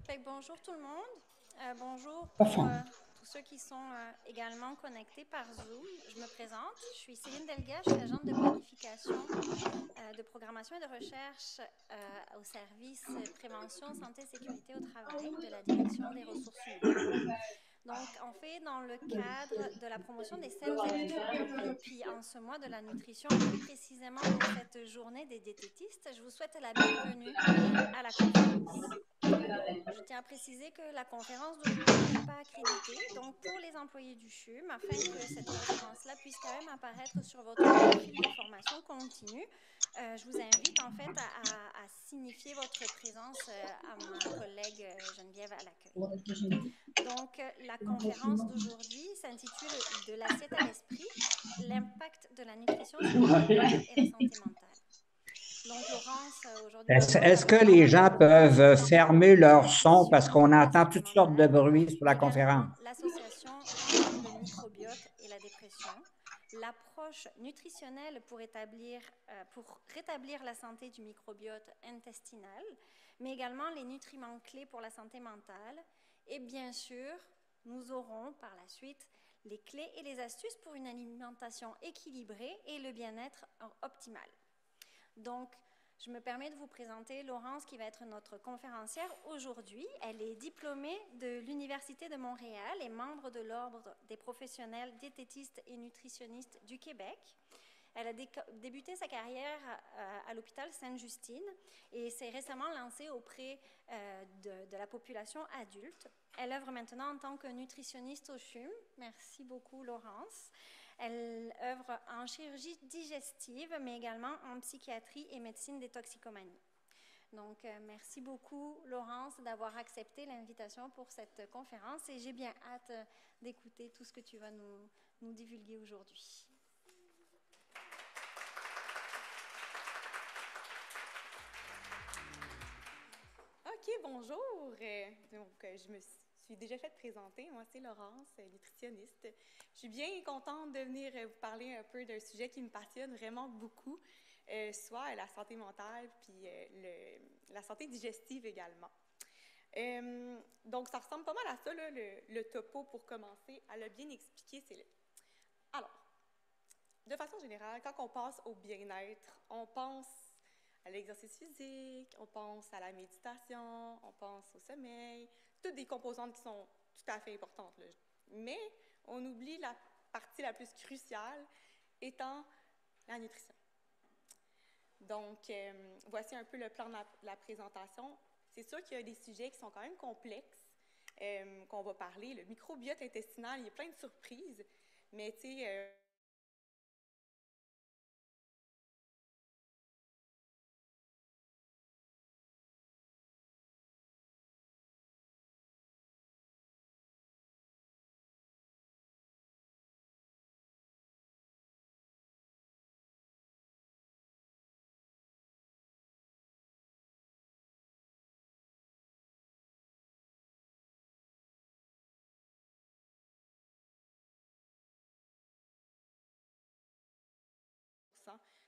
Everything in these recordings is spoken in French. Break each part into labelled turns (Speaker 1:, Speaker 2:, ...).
Speaker 1: Fait que bonjour tout le monde. Bonjour pour
Speaker 2: Enfin,
Speaker 1: tous ceux qui sont également connectés par Zoom. Je me présente. Je suis Céline Delga. Je suis agente de planification, de programmation et de recherche au service prévention, santé et sécurité au travail de la Direction des ressources humaines. Donc, en fait, dans le cadre de la promotion des saines habitudes, et puis en ce mois de la nutrition, et plus précisément pour cette journée des diététistes, je vous souhaite la bienvenue à la conférence. Je tiens à préciser que la conférence d'aujourd'hui n'est pas accréditée, donc pour les employés du CHUM, afin que cette conférence-là puisse quand même apparaître sur votre profil de formation continue, je vous invite en fait à signifier votre présence à ma collègue Geneviève à l'accueil. Donc, la conférence d'aujourd'hui s'intitule De l'assiette à l'esprit, l'impact de la nutrition sur le bien-être et la santé mentale. Donc, Laurence, aujourd'hui, va
Speaker 2: est-ce,
Speaker 1: prendre la
Speaker 2: est-ce que les
Speaker 1: parole
Speaker 2: gens
Speaker 1: pour vous
Speaker 2: peuvent
Speaker 1: présenter
Speaker 2: fermer
Speaker 1: donc la
Speaker 2: leur son parce
Speaker 1: nutrition
Speaker 2: qu'on
Speaker 1: et la
Speaker 2: entend
Speaker 1: santé
Speaker 2: toutes sortes de
Speaker 1: mentale,
Speaker 2: bruits sur
Speaker 1: mais
Speaker 2: la conférence?
Speaker 1: également l'association entre le microbiote et la dépression, l'approche nutritionnelle pour rétablir la santé du microbiote intestinal, mais également les nutriments clés pour la santé mentale. Et bien sûr, nous aurons par la suite les clés et les astuces pour une alimentation équilibrée et le bien-être optimal. Donc, je me permets de vous présenter Laurence qui va être notre conférencière aujourd'hui. Elle est diplômée de l'Université de Montréal et membre de l'Ordre des professionnels diététistes et nutritionnistes du Québec. Elle a débuté sa carrière à l'hôpital Sainte-Justine et s'est récemment lancée auprès de la population adulte. Elle œuvre maintenant en tant que nutritionniste au CHUM. Merci beaucoup, Laurence. Elle œuvre en chirurgie digestive, mais également en psychiatrie et médecine des toxicomanies. Donc, merci beaucoup, Laurence, d'avoir accepté l'invitation pour cette conférence et j'ai bien hâte d'écouter tout ce que tu vas nous divulguer aujourd'hui.
Speaker 3: OK, bonjour. Je me suis déjà fait présenter. Moi, c'est Laurence, nutritionniste. Je suis bien contente de venir vous parler un peu d'un sujet qui me passionne vraiment beaucoup, soit la santé mentale, puis la santé digestive également. Donc, ça ressemble pas mal à ça, là, le topo pour commencer. À le bien expliquer, c'est là. Alors, de façon générale, quand on pense au bien-être, on pense à l'exercice physique, on pense à la méditation, on pense au sommeil, toutes des composantes qui sont tout à fait importantes, là. Mais on oublie la partie la plus cruciale étant la nutrition. Donc, voici un peu le plan de la présentation. C'est sûr qu'il y a des sujets qui sont quand même complexes qu'on va parler. Le microbiote intestinal, il y a plein de surprises, mais tu sais,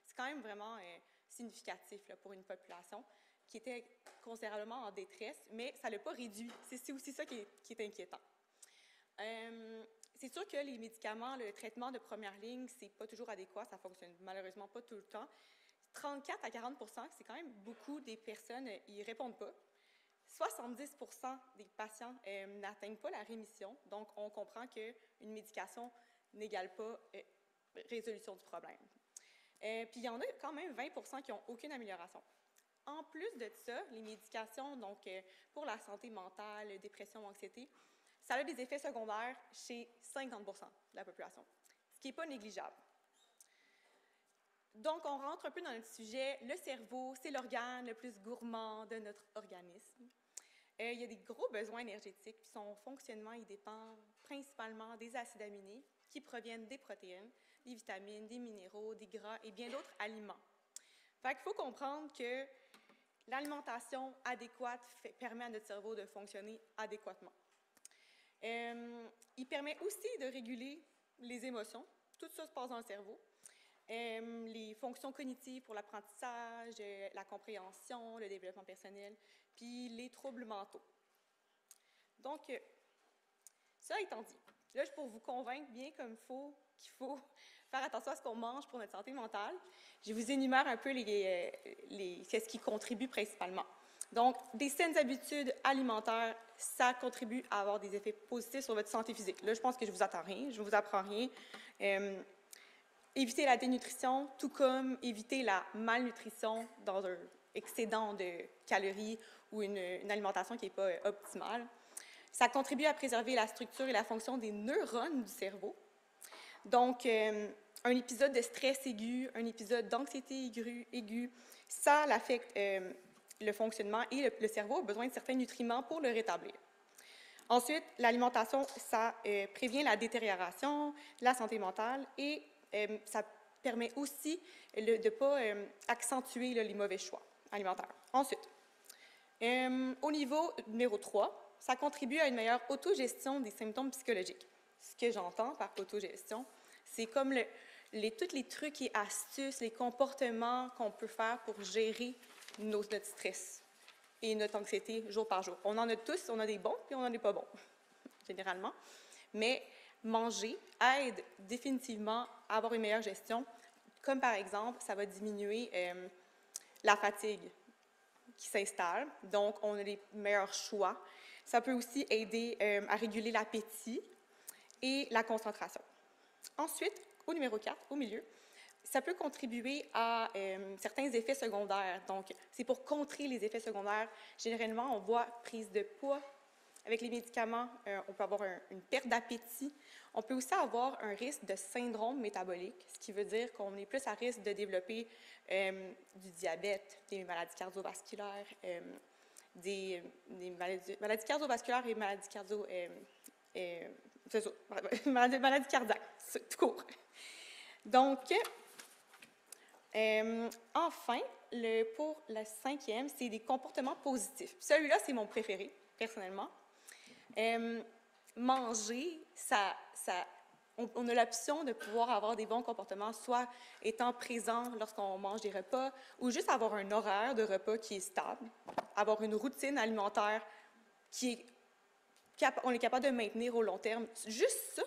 Speaker 3: c'est quand même vraiment significatif là, pour une population qui était considérablement en détresse, mais ça ne l'a pas réduit. C'est aussi ça qui est inquiétant. C'est sûr que les médicaments, le traitement de première ligne, c'est pas toujours adéquat, ça fonctionne malheureusement pas tout le temps. 34 à 40 c'est quand même beaucoup des personnes, ils répondent pas. 70 des patients n'atteignent pas la rémission, donc on comprend qu'une médication n'égale pas résolution du problème. Puis il y en a quand même 20 qui n'ont aucune amélioration. En plus de ça, les médications, donc pour la santé mentale, dépression, anxiété, ça a des effets secondaires chez 50 de la population, ce qui n'est pas négligeable. Donc, on rentre un peu dans notre sujet. Le cerveau, c'est l'organe le plus gourmand de notre organisme. Il y a des gros besoins énergétiques, puis son fonctionnement, il dépend principalement des acides aminés qui proviennent des protéines, des vitamines, des minéraux, des gras et bien d'autres aliments. Fait qu'il faut comprendre que l'alimentation adéquate permet à notre cerveau de fonctionner adéquatement. Il permet aussi de réguler les émotions. Tout ça se passe dans le cerveau. Les fonctions cognitives pour l'apprentissage, la compréhension, le développement personnel, puis les troubles mentaux. Donc, cela étant dit, là, pour vous convaincre bien comme qu'il faut faire attention à ce qu'on mange pour notre santé mentale, je vous énumère un peu ce qui contribue principalement. Donc, des saines habitudes alimentaires, ça contribue à avoir des effets positifs sur votre santé physique. Là, je pense que je ne vous apprends rien. Éviter la dénutrition, tout comme éviter la malnutrition dans un excédent de calories ou une alimentation qui n'est pas optimale. Ça contribue à préserver la structure et la fonction des neurones du cerveau. Donc, un épisode de stress aigu, un épisode d'anxiété aiguë, ça affecte le fonctionnement et le cerveau a besoin de certains nutriments pour le rétablir. Ensuite, l'alimentation, ça prévient la détérioration, la santé mentale et ça permet aussi de ne pas accentuer les mauvais choix alimentaires. Ensuite, au niveau numéro 3, ça contribue à une meilleure autogestion des symptômes psychologiques. Ce que j'entends par autogestion, c'est comme tous les trucs et astuces, les comportements qu'on peut faire pour gérer notre stress et notre anxiété jour par jour. On en a tous, on a des bons et on en a des pas bons, généralement. Mais manger aide définitivement à avoir une meilleure gestion. Comme par exemple, ça va diminuer la fatigue qui s'installe, donc on a les meilleurs choix. Ça peut aussi aider à réguler l'appétit et la concentration. Ensuite, au numéro 4, au milieu, ça peut contribuer à certains effets secondaires. Donc, c'est pour contrer les effets secondaires. Généralement, on voit prise de poids. Avec les médicaments, on peut avoir une perte d'appétit. On peut aussi avoir un risque de syndrome métabolique, ce qui veut dire qu'on est plus à risque de développer du diabète, des maladies cardiovasculaires, des maladies cardiovasculaires et maladies cardiaques, tout court. Donc, enfin, pour le 5e, c'est des comportements positifs. Celui-là, c'est mon préféré, personnellement. Manger, on a l'option de pouvoir avoir des bons comportements, soit étant présent lorsqu'on mange des repas, ou juste avoir un horaire de repas qui est stable, avoir une routine alimentaire on est capable de maintenir au long terme. Juste ça,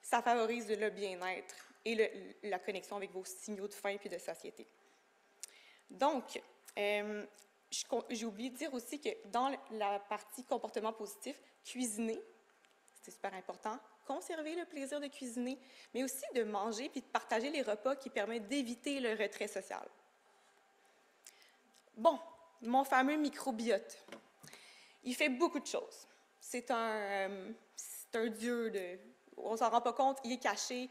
Speaker 3: ça favorise le bien-être et la connexion avec vos signaux de faim et de satiété. Donc, j'ai oublié de dire aussi que dans la partie comportement positif, cuisiner, c'est super important, conserver le plaisir de cuisiner, mais aussi de manger puis de partager les repas qui permettent d'éviter le retrait social. Bon, mon fameux microbiote, il fait beaucoup de choses. C'est un dieu, on ne s'en rend pas compte, il est caché.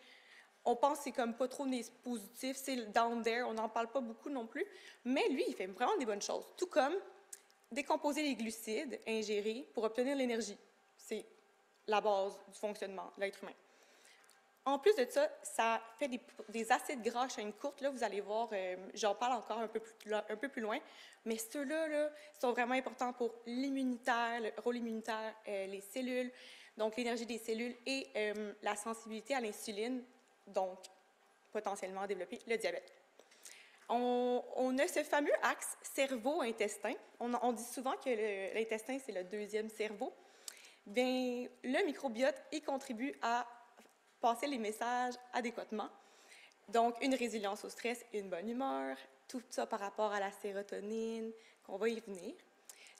Speaker 3: On pense que c'est comme pas trop positif, c'est down there, on n'en parle pas beaucoup non plus. Mais lui, il fait vraiment des bonnes choses. Tout comme décomposer les glucides ingérés pour obtenir l'énergie. C'est la base du fonctionnement de l'être humain. En plus de ça, ça fait des acides gras à chaîne courte. Là, vous allez voir, j'en parle encore un peu plus loin, mais ceux-là sont vraiment importants pour l'immunitaire, le rôle immunitaire, les cellules, donc l'énergie des cellules et la sensibilité à l'insuline, donc potentiellement développer le diabète. On a ce fameux axe cerveau-intestin. On dit souvent que l'intestin, c'est le deuxième cerveau. Bien, le microbiote, il contribue à passer les messages adéquatement. Donc, une résilience au stress, une bonne humeur, tout ça par rapport à la sérotonine, qu'on va y venir.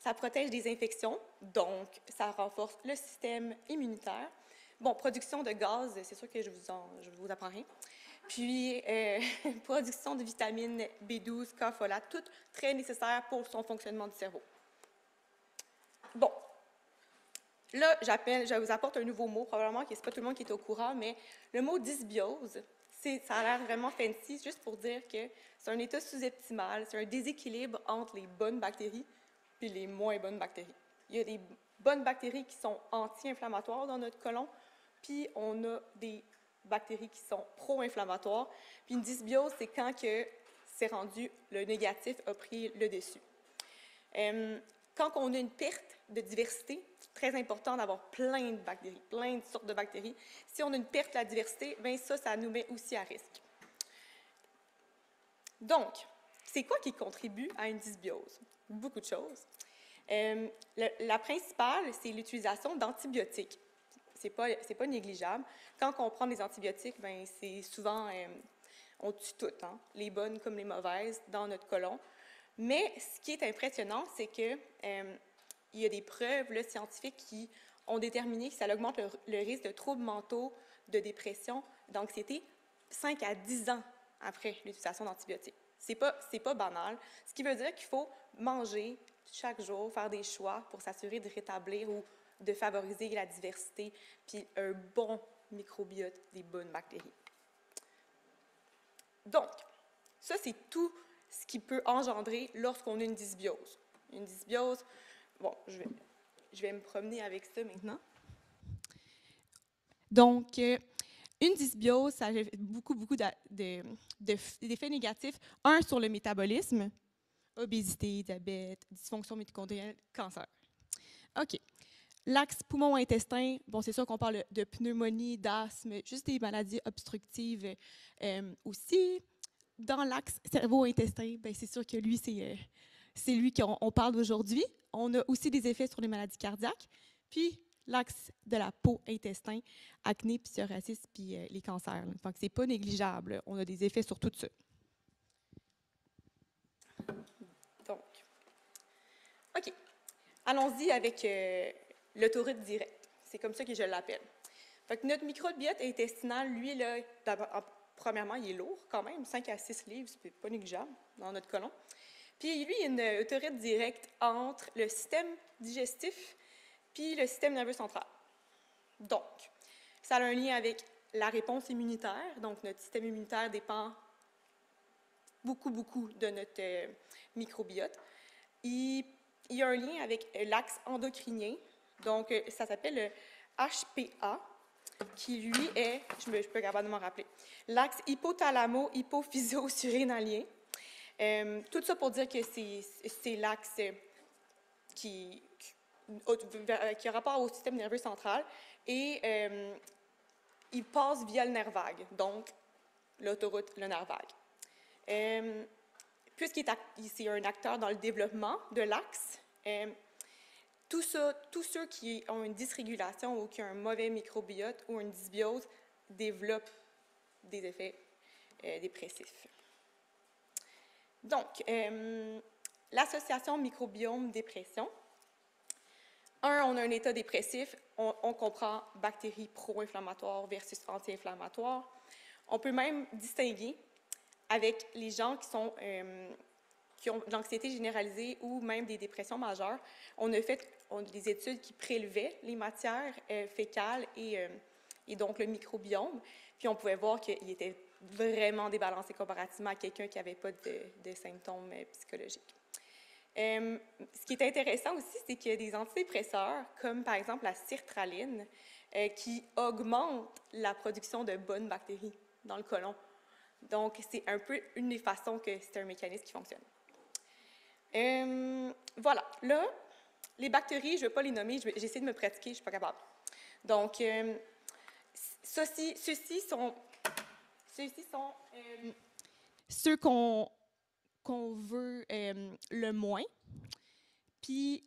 Speaker 3: Ça protège des infections, donc ça renforce le système immunitaire. Bon, production de gaz, c'est sûr que je vous apprends rien. Puis, production de vitamines B12, K, folate, toutes très nécessaires pour son fonctionnement du cerveau. Bon. Là, je vous apporte un nouveau mot, probablement que ce n'est pas tout le monde qui est au courant, mais le mot dysbiose, ça a l'air vraiment fancy, juste pour dire que c'est un état sous-optimal, c'est un déséquilibre entre les bonnes bactéries et les moins bonnes bactéries. Il y a des bonnes bactéries qui sont anti-inflammatoires dans notre côlon, puis on a des bactéries qui sont pro-inflammatoires. Puis une dysbiose, c'est quand que c'est rendu, le négatif a pris le dessus. Quand on a une perte de diversité, c'est très important d'avoir plein de bactéries, plein de sortes de bactéries. Si on a une perte de la diversité, bien ça nous met aussi à risque. Donc, c'est quoi qui contribue à une dysbiose? Beaucoup de choses. La principale, c'est l'utilisation d'antibiotiques. C'est pas négligeable. Quand on prend des antibiotiques, ben c'est souvent, on tue toutes, hein, les bonnes comme les mauvaises, dans notre côlon. Mais ce qui est impressionnant, c'est que il y a des preuves là, scientifiques qui ont déterminé que ça augmente le risque de troubles mentaux, de dépression, d'anxiété, 5 à 10 ans après l'utilisation d'antibiotiques. C'est pas banal. Ce qui veut dire qu'il faut manger chaque jour, faire des choix pour s'assurer de rétablir ou de favoriser la diversité, puis un bon microbiote, des bonnes bactéries. Donc, ça, c'est tout ce qui peut engendrer lorsqu'on a une dysbiose. Une dysbiose, bon, je vais me promener avec ça maintenant.
Speaker 2: Donc, une dysbiose, ça a beaucoup d'effets négatifs. Un, sur le métabolisme, obésité, diabète, dysfonction mitochondriale, cancer. OK. L'axe poumon-intestin, bon, c'est sûr qu'on parle de pneumonie, d'asthme, juste des maladies obstructives aussi. Dans l'axe cerveau-intestin, bien, c'est sûr que lui, c'est lui qu'on parle aujourd'hui. On a aussi des effets sur les maladies cardiaques. Puis, l'axe de la peau-intestin, acné, psoriasis, puis les cancers. Donc, c'est pas négligeable. On a des effets sur tout ça.
Speaker 3: Donc, OK. Allons-y avec l'autoroute directe. C'est comme ça que je l'appelle. Fait que notre microbiote intestinal, lui, là, premièrement, il est lourd quand même, 5 à 6 livres, c'est pas négligeable dans notre côlon. Puis lui, il y a une autoroute directe entre le système digestif puis le système nerveux central. Donc, ça a un lien avec la réponse immunitaire. Donc, notre système immunitaire dépend beaucoup de notre microbiote. Il y a un lien avec l'axe endocrinien. Donc, ça s'appelle le HPA, qui, lui, est, je peux être capable de m'en rappeler, l'axe hypothalamo-hypophyso-surrénalien. Tout ça pour dire que c'est l'axe qui a rapport au système nerveux central et il passe via le nerf vague, donc l'autoroute, le nerf vague. Puisqu'il c'est un acteur dans le développement de l'axe, tous ceux qui ont une dysrégulation ou qui ont un mauvais microbiote ou une dysbiose développent des effets dépressifs. Donc, l'association microbiome-dépression. On a un état dépressif, on comprend bactéries pro-inflammatoires versus anti-inflammatoires. On peut même distinguer avec les gens qui ont de l'anxiété généralisée ou même des dépressions majeures. On a fait des études qui prélevaient les matières fécales et donc le microbiome, puis on pouvait voir qu'il était vraiment débalancé comparativement à quelqu'un qui n'avait pas de symptômes psychologiques. Ce qui est intéressant aussi, c'est qu'il y a des antidépresseurs, comme par exemple la sertraline, qui augmentent la production de bonnes bactéries dans le côlon. Donc, c'est un peu une des façons que c'est un mécanisme qui fonctionne. Voilà. Là, les bactéries, je ne vais pas les nommer, j'essaie de me pratiquer, je ne suis pas capable. Donc, ceux-ci sont
Speaker 2: ceux qu'on veut le moins, puis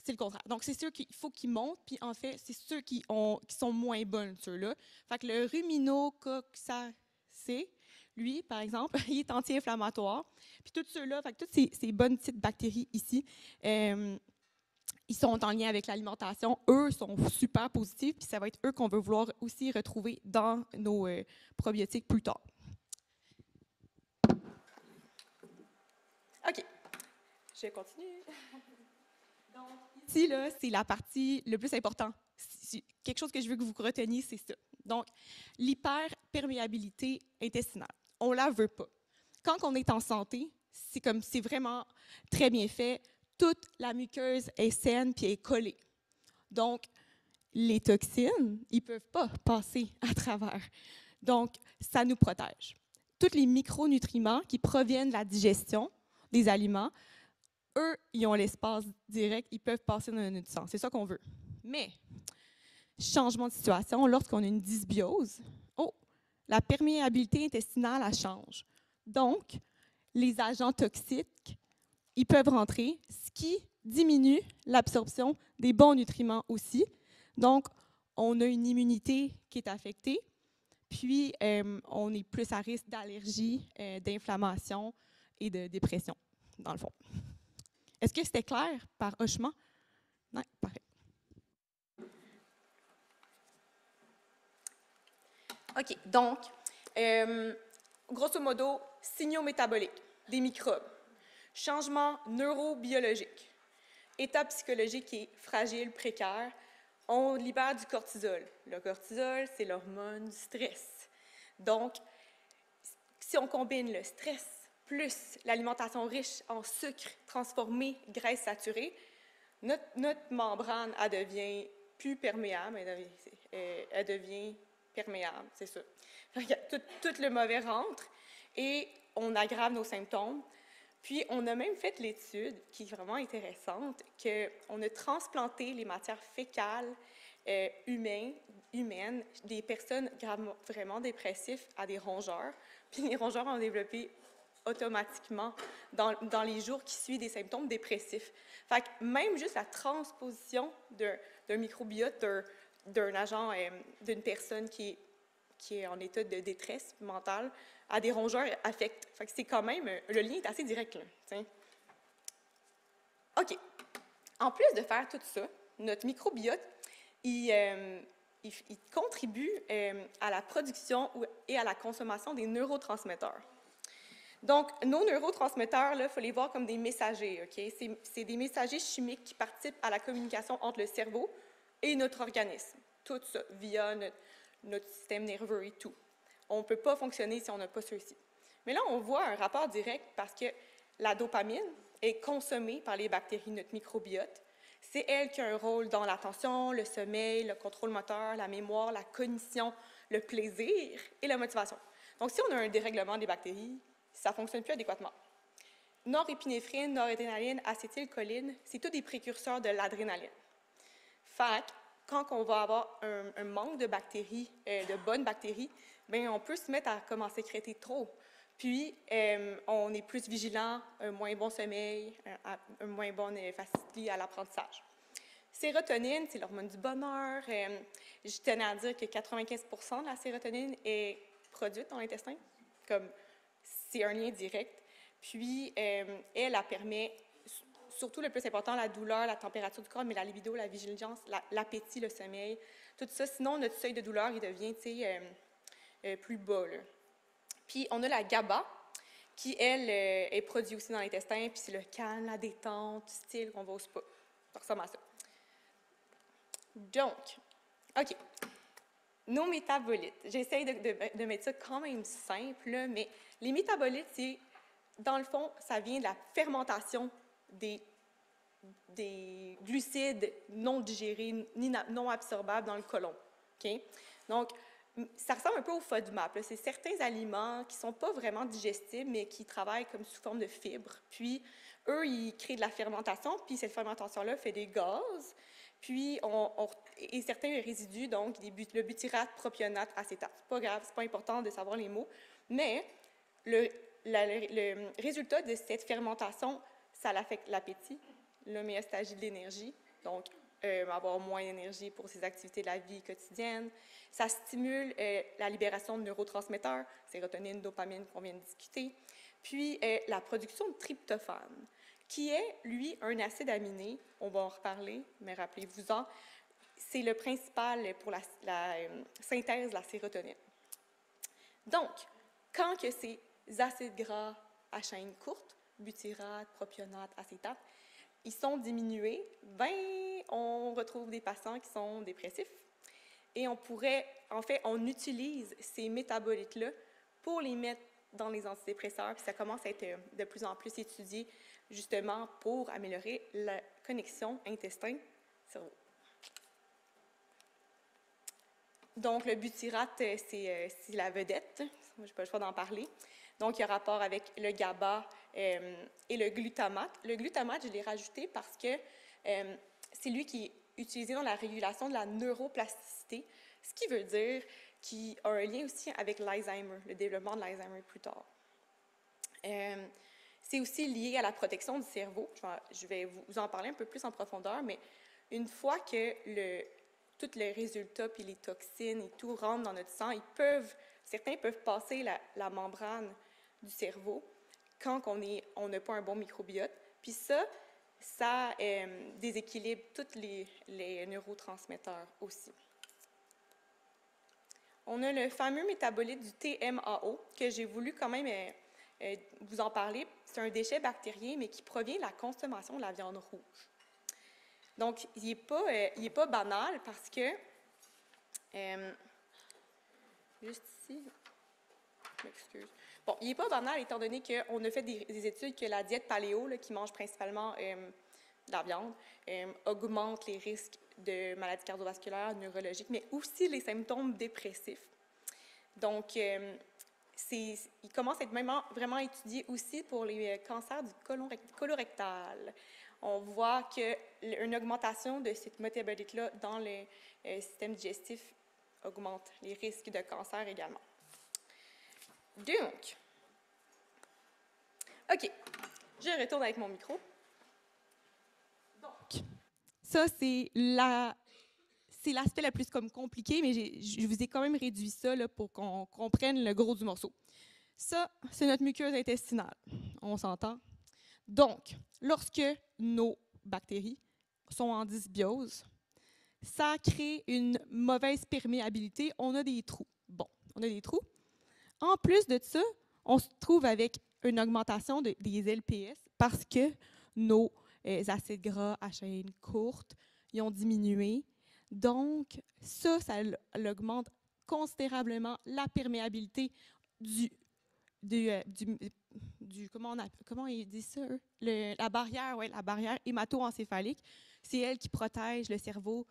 Speaker 2: c'est le contraire. Donc, c'est ceux qu'il faut qu'ils montent, puis en fait, c'est ceux qui sont moins bonnes, ceux-là. Fait que le ruminococcacée, lui, par exemple, il est anti-inflammatoire. Puis tous ceux-là, fait que toutes ces bonnes petites bactéries ici, ils sont en lien avec l'alimentation. Eux sont super positifs, puis ça va être eux qu'on veut vouloir aussi retrouver dans nos probiotiques plus tard.
Speaker 3: OK. Je continue.
Speaker 2: Donc, ici, là, c'est la partie le plus importante. Quelque chose que je veux que vous reteniez, c'est ça. Donc, l'hyperperméabilité intestinale. On ne la veut pas. Quand on est en santé, c'est vraiment très bien fait. Toute la muqueuse est saine puis est collée. Donc, les toxines, ils ne peuvent pas passer à travers. Donc, ça nous protège. Tous les micronutriments qui proviennent de la digestion des aliments, eux, ils ont l'espace direct, ils peuvent passer dans notre sang. C'est ça qu'on veut. Mais, changement de situation, lorsqu'on a une dysbiose, la perméabilité intestinale, elle change. Donc, les agents toxiques, ils peuvent rentrer, ce qui diminue l'absorption des bons nutriments aussi. Donc, on a une immunité qui est affectée, puis on est plus à risque d'allergie, d'inflammation et de dépression, dans le fond. Est-ce que c'était clair par hochement? Non, parfait.
Speaker 3: OK, donc, grosso modo, signaux métaboliques, des microbes, changement neurobiologique, état psychologique qui est fragile, précaire, on libère du cortisol. Le cortisol, c'est l'hormone du stress. Donc, si on combine le stress plus l'alimentation riche en sucre transformé, graisse saturée, notre membrane, elle devient plus perméable, elle devient perméable, c'est ça. Tout le mauvais rentre et on aggrave nos symptômes. Puis, on a même fait l'étude, qui est vraiment intéressante, qu'on a transplanté les matières fécales humaines des personnes vraiment dépressives à des rongeurs. Puis, les rongeurs ont développé automatiquement dans les jours qui suivent des symptômes dépressifs. Fait que même juste la transposition d'un microbiote d'un agent, d'une personne qui est en état de détresse mentale, à des rongeurs affecte. Fait que c'est quand même, le lien est assez direct, là. T'sais. OK. En plus de faire tout ça, notre microbiote, il contribue à la production et à la consommation des neurotransmetteurs. Donc, nos neurotransmetteurs, il faut les voir comme des messagers, OK? C'est des messagers chimiques qui participent à la communication entre le cerveau et notre organisme. Tout ça, via notre système nerveux et tout. On ne peut pas fonctionner si on n'a pas ceux-ci. Mais là, on voit un rapport direct parce que la dopamine est consommée par les bactéries, notre microbiote. C'est elle qui a un rôle dans l'attention, le sommeil, le contrôle moteur, la mémoire, la cognition, le plaisir et la motivation. Donc, si on a un dérèglement des bactéries, ça ne fonctionne plus adéquatement. Norépinéphrine, noradrénaline, acétylcholine, c'est tous des précurseurs de l'adrénaline. Fait que, quand on va avoir un manque de bactéries, de bonnes bactéries, bien, on peut se mettre à commencer à sécréter trop. Puis, on est plus vigilant, un moins bon sommeil, un moins bonne facilité à l'apprentissage. Sérotonine, c'est l'hormone du bonheur. Je tenais à dire que 95% de la sérotonine est produite dans l'intestin. Comme, c'est un lien direct. Puis, elle permet, surtout le plus important, la douleur, la température du corps, mais la libido, la vigilance, l'appétit, le sommeil, tout ça. Sinon, notre seuil de douleur, il devient, plus bas, là. Puis, on a la GABA, qui, elle, est produite aussi dans l'intestin, puis c'est le calme, la détente, style qu'on va au spa. Ça ressemble à ça. Donc, OK. Nos métabolites. J'essaie de mettre ça quand même simple, là, mais les métabolites, c'est, dans le fond, ça vient de la fermentation des glucides non digérés, non absorbables dans le côlon. OK? Donc, ça ressemble un peu au FODMAP. C'est certains aliments qui ne sont pas vraiment digestibles, mais qui travaillent comme sous forme de fibres. Puis, eux, ils créent de la fermentation, puis cette fermentation-là fait des gaz. Puis, et certains résidus, donc le butyrate, propionate, acétate. C'est pas grave, c'est pas important de savoir les mots, mais le résultat de cette fermentation, ça affecte l'appétit, l'homéostasie de l'énergie, donc avoir moins d'énergie pour ses activités de la vie quotidienne. Ça stimule la libération de neurotransmetteurs, sérotonine, dopamine qu'on vient de discuter, puis la production de tryptophane, qui est, lui, un acide aminé, on va en reparler, mais rappelez-vous-en, c'est le principal pour la synthèse de la sérotonine. Donc, quand que ces acides gras à chaîne courte, butyrate, propionate, acétate, ils sont diminués, bien, on retrouve des patients qui sont dépressifs. Et on utilise ces métabolites-là pour les mettre dans les antidépresseurs, puis ça commence à être de plus en plus étudié, justement, pour améliorer la connexion intestin-cerveau. Donc, le butyrate, c'est la vedette. Je n'ai pas le choix d'en parler. Donc, il y a rapport avec le GABA et le glutamate. Le glutamate, je l'ai rajouté parce que c'est lui qui est utilisé dans la régulation de la neuroplasticité, ce qui veut dire qu'il a un lien aussi avec l'Alzheimer, le développement de l'Alzheimer plus tard. C'est aussi lié à la protection du cerveau. Je vais vous en parler un peu plus en profondeur, mais une fois que tous les résultats, puis les toxines et tout rentrent dans notre sang, certains peuvent passer la membrane du cerveau quand on n'a pas un bon microbiote. Puis ça déséquilibre tous les neurotransmetteurs aussi. On a le fameux métabolite du TMAO, que j'ai voulu quand même vous en parler. C'est un déchet bactérien, mais qui provient de la consommation de la viande rouge. Donc, il n'est pas banal parce que, juste ici, je m'excuse. Bon, il n'est pas banal étant donné qu'on a fait des études que la diète paléo, là, qui mange principalement de la viande, augmente les risques de maladies cardiovasculaires, neurologiques, mais aussi les symptômes dépressifs. Donc, il commence à être vraiment étudié aussi pour les cancers du colorectal. On voit qu'une augmentation de cette métabolite-là dans le système digestif augmente les risques de cancer également. Donc, OK, je retourne avec mon micro.
Speaker 2: Donc, ça, c'est l'aspect le plus comme compliqué, mais je vous ai quand même réduit ça là, pour qu'on comprenne le gros du morceau. Ça, c'est notre muqueuse intestinale. On s'entend? Donc, lorsque nos bactéries sont en dysbiose, ça crée une mauvaise perméabilité. On a des trous. Bon, on a des trous. En plus de ça, on se trouve avec une augmentation des LPS parce que nos acides gras à chaîne courte, ils ont diminué. Donc, ça augmente considérablement la perméabilité comment ils disent ça, eux? La barrière hémato-encéphalique. C'est elle qui protège le cerveau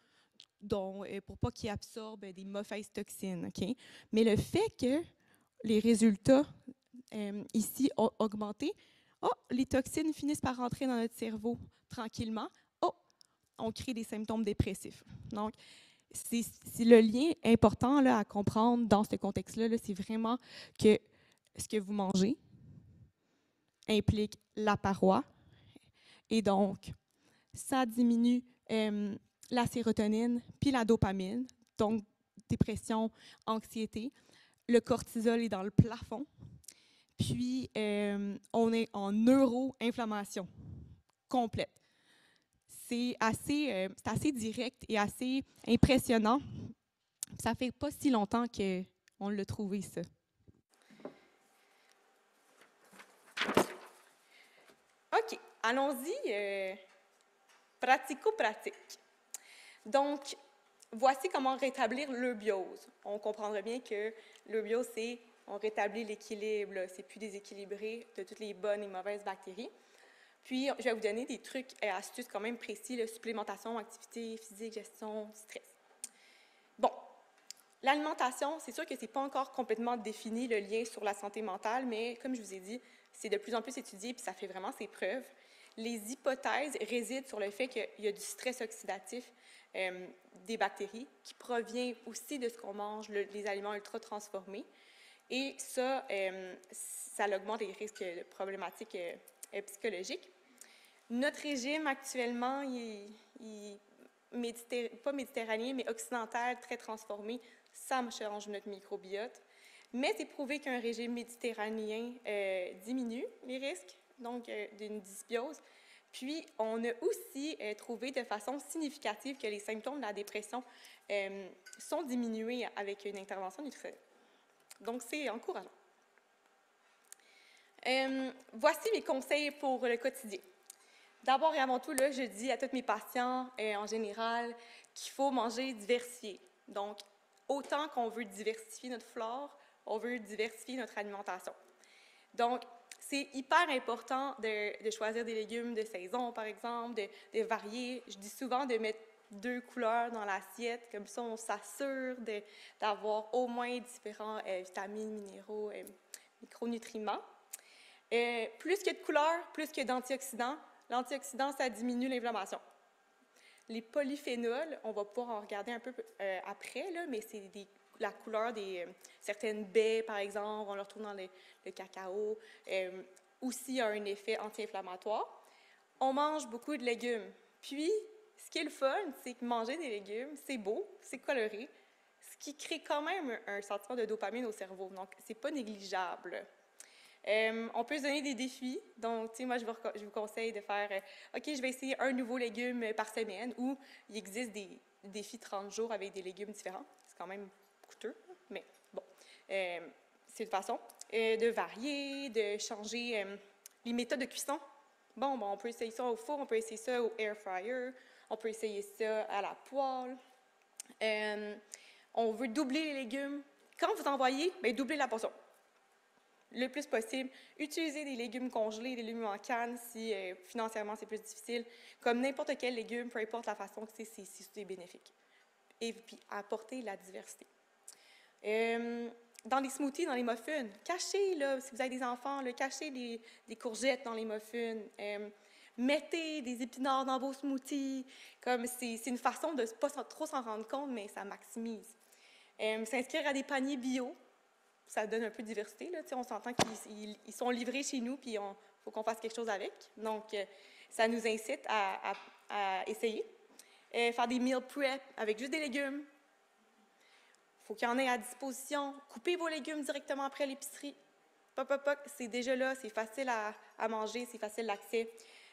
Speaker 2: pour pas qu'il absorbe des mauvaises toxines. Okay? Mais le fait que les résultats ici ont augmenté, les toxines finissent par rentrer dans notre cerveau tranquillement. On crée des symptômes dépressifs. Donc, c'est le lien important là, à comprendre dans ce contexte-là, c'est vraiment que ce que vous mangez implique la paroi. Et donc, ça diminue la sérotonine puis la dopamine, donc dépression, anxiété. Le cortisol est dans le plafond. Puis, on est en neuro-inflammation complète. C'est assez direct et assez impressionnant. Ça fait pas si longtemps qu'on l'a trouvé, ça.
Speaker 3: OK, allons-y, pratico-pratique. Donc, voici comment rétablir l'eubiose. On comprendra bien que l'eubiose, c'est on rétablit l'équilibre, c'est plus déséquilibré de toutes les bonnes et mauvaises bactéries. Puis, je vais vous donner des trucs et astuces quand même précis, supplémentation, activité physique, gestion, stress. Bon, l'alimentation, c'est sûr que ce n'est pas encore complètement défini le lien sur la santé mentale, mais comme je vous ai dit, c'est de plus en plus étudié puis ça fait vraiment ses preuves. Les hypothèses résident sur le fait qu'il y a du stress oxydatif des bactéries qui provient aussi de ce qu'on mange, les aliments ultra transformés. Et ça augmente les risques de problématiques psychologiques. Notre régime actuellement, il pas méditerranéen, mais occidental, très transformé, ça change notre microbiote. Mais c'est prouvé qu'un régime méditerranéen diminue les risques, donc d'une dysbiose. Puis, on a aussi trouvé de façon significative que les symptômes de la dépression sont diminués avec une intervention nutritionnelle. Donc, c'est encourageant. Voici mes conseils pour le quotidien. D'abord et avant tout, là, je dis à tous mes patients, en général, qu'il faut manger diversifié. Donc, autant qu'on veut diversifier notre flore, on veut diversifier notre alimentation. Donc, c'est hyper important de choisir des légumes de saison, par exemple, de varier. Je dis souvent de mettre 2 couleurs dans l'assiette, comme ça, on s'assure d'avoir au moins différents vitamines, minéraux, micronutriments. Plus que de couleurs, plus que d'antioxydants. L'antioxydant, ça diminue l'inflammation. Les polyphénols, on va pouvoir en regarder un peu après, là, mais c'est la couleur des certaines baies, par exemple, on le retrouve dans le cacao. aussi a un effet anti-inflammatoire. On mange beaucoup de légumes. Puis, ce qui est le fun, c'est que manger des légumes, c'est beau, c'est coloré, ce qui crée quand même un sentiment de dopamine au cerveau. Donc, c'est pas négligeable. On peut se donner des défis. Donc, tu sais, moi, je vous conseille de faire OK, je vais essayer un nouveau légume par semaine, ou il existe des défis 30 jours avec des légumes différents. C'est quand même coûteux, mais bon. C'est une façon de varier, de changer les méthodes de cuisson. Bon, on peut essayer ça au four, on peut essayer ça au air fryer, on peut essayer ça à la poêle. On veut doubler les légumes. Quand vous envoyez, bien, doublez la portion. Le plus possible. Utilisez des légumes congelés, des légumes en canne si financièrement c'est plus difficile. Comme n'importe quel légume, peu importe la façon que c'est bénéfique. Et puis, apportez la diversité. Dans les smoothies, dans les muffins, cachez, là, si vous avez des enfants, là, cachez des courgettes dans les muffins. Mettez des épinards dans vos smoothies. Comme c'est une façon de ne pas trop s'en rendre compte, mais ça maximise. S'inscrire à des paniers bio, ça donne un peu de diversité. Là. On s'entend qu'ils sont livrés chez nous, puis il faut qu'on fasse quelque chose avec. Donc, ça nous incite à essayer. Faire des meal prep avec juste des légumes. Il faut qu'il y en ait à disposition. Coupez vos légumes directement après l'épicerie. Pop, pop, pop, c'est déjà là, c'est facile à manger, c'est facile d'accès.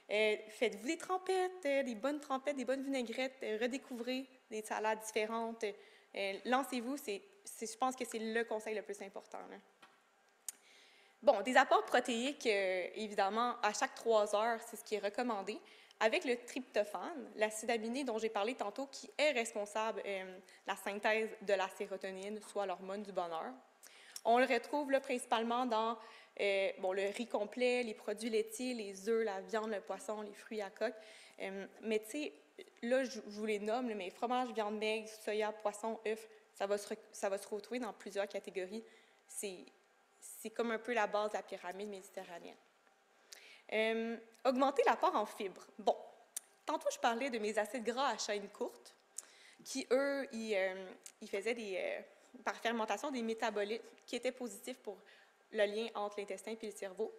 Speaker 3: Faites-vous des trempettes, des bonnes trempettes, des bonnes vinaigrettes. Redécouvrez des salades différentes. Lancez-vous, je pense que c'est le conseil le plus important. Là. Bon, des apports protéiques, évidemment, à chaque 3 heures, c'est ce qui est recommandé. Avec le tryptophane, l'acide aminé dont j'ai parlé tantôt, qui est responsable de la synthèse de la sérotonine, soit l'hormone du bonheur. On le retrouve là, principalement dans le riz complet, les produits laitiers, les œufs, la viande, le poisson, les fruits à coque. Mais tu sais, là, je vous les nomme, mais fromage, viande maigre, soya, poisson, œufs, ça va se retrouver dans plusieurs catégories. C'est comme un peu la base de la pyramide méditerranéenne. Augmenter l'apport en fibres. Bon, tantôt, je parlais de mes acides gras à chaîne courte, qui, eux, ils faisaient par fermentation des métabolites qui étaient positifs pour le lien entre l'intestin et le cerveau.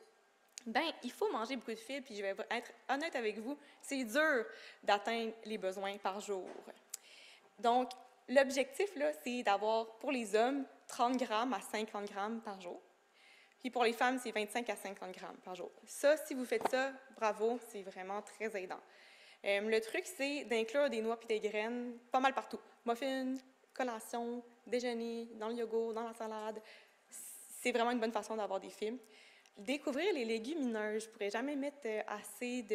Speaker 3: Bien, il faut manger beaucoup de fibres, puis je vais être honnête avec vous, c'est dur d'atteindre les besoins par jour. Donc, l'objectif, là, c'est d'avoir, pour les hommes, 30 grammes à 50 grammes par jour. Puis pour les femmes, c'est 25 à 50 grammes par jour. Ça, si vous faites ça, bravo, c'est vraiment très aidant. Le truc, c'est d'inclure des noix et des graines pas mal partout. Muffins, collation, déjeuner, dans le yogourt, dans la salade. C'est vraiment une bonne façon d'avoir des fibres. Découvrir les légumineuses, je ne pourrais jamais mettre assez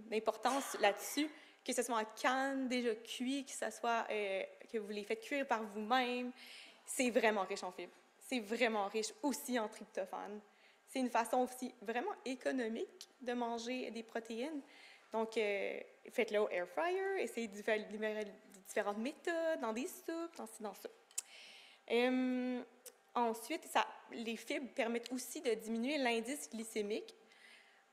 Speaker 3: d'importance là-dessus, que ce soit en canne, déjà cuit, que ce soit que vous les faites cuire par vous-même. C'est vraiment riche en fibres. C'est vraiment riche aussi en tryptophane. C'est une façon aussi vraiment économique de manger des protéines. Donc, faites-le au air fryer, essayez différentes méthodes, dans des soupes, dans ça. Ensuite, les fibres permettent aussi de diminuer l'indice glycémique.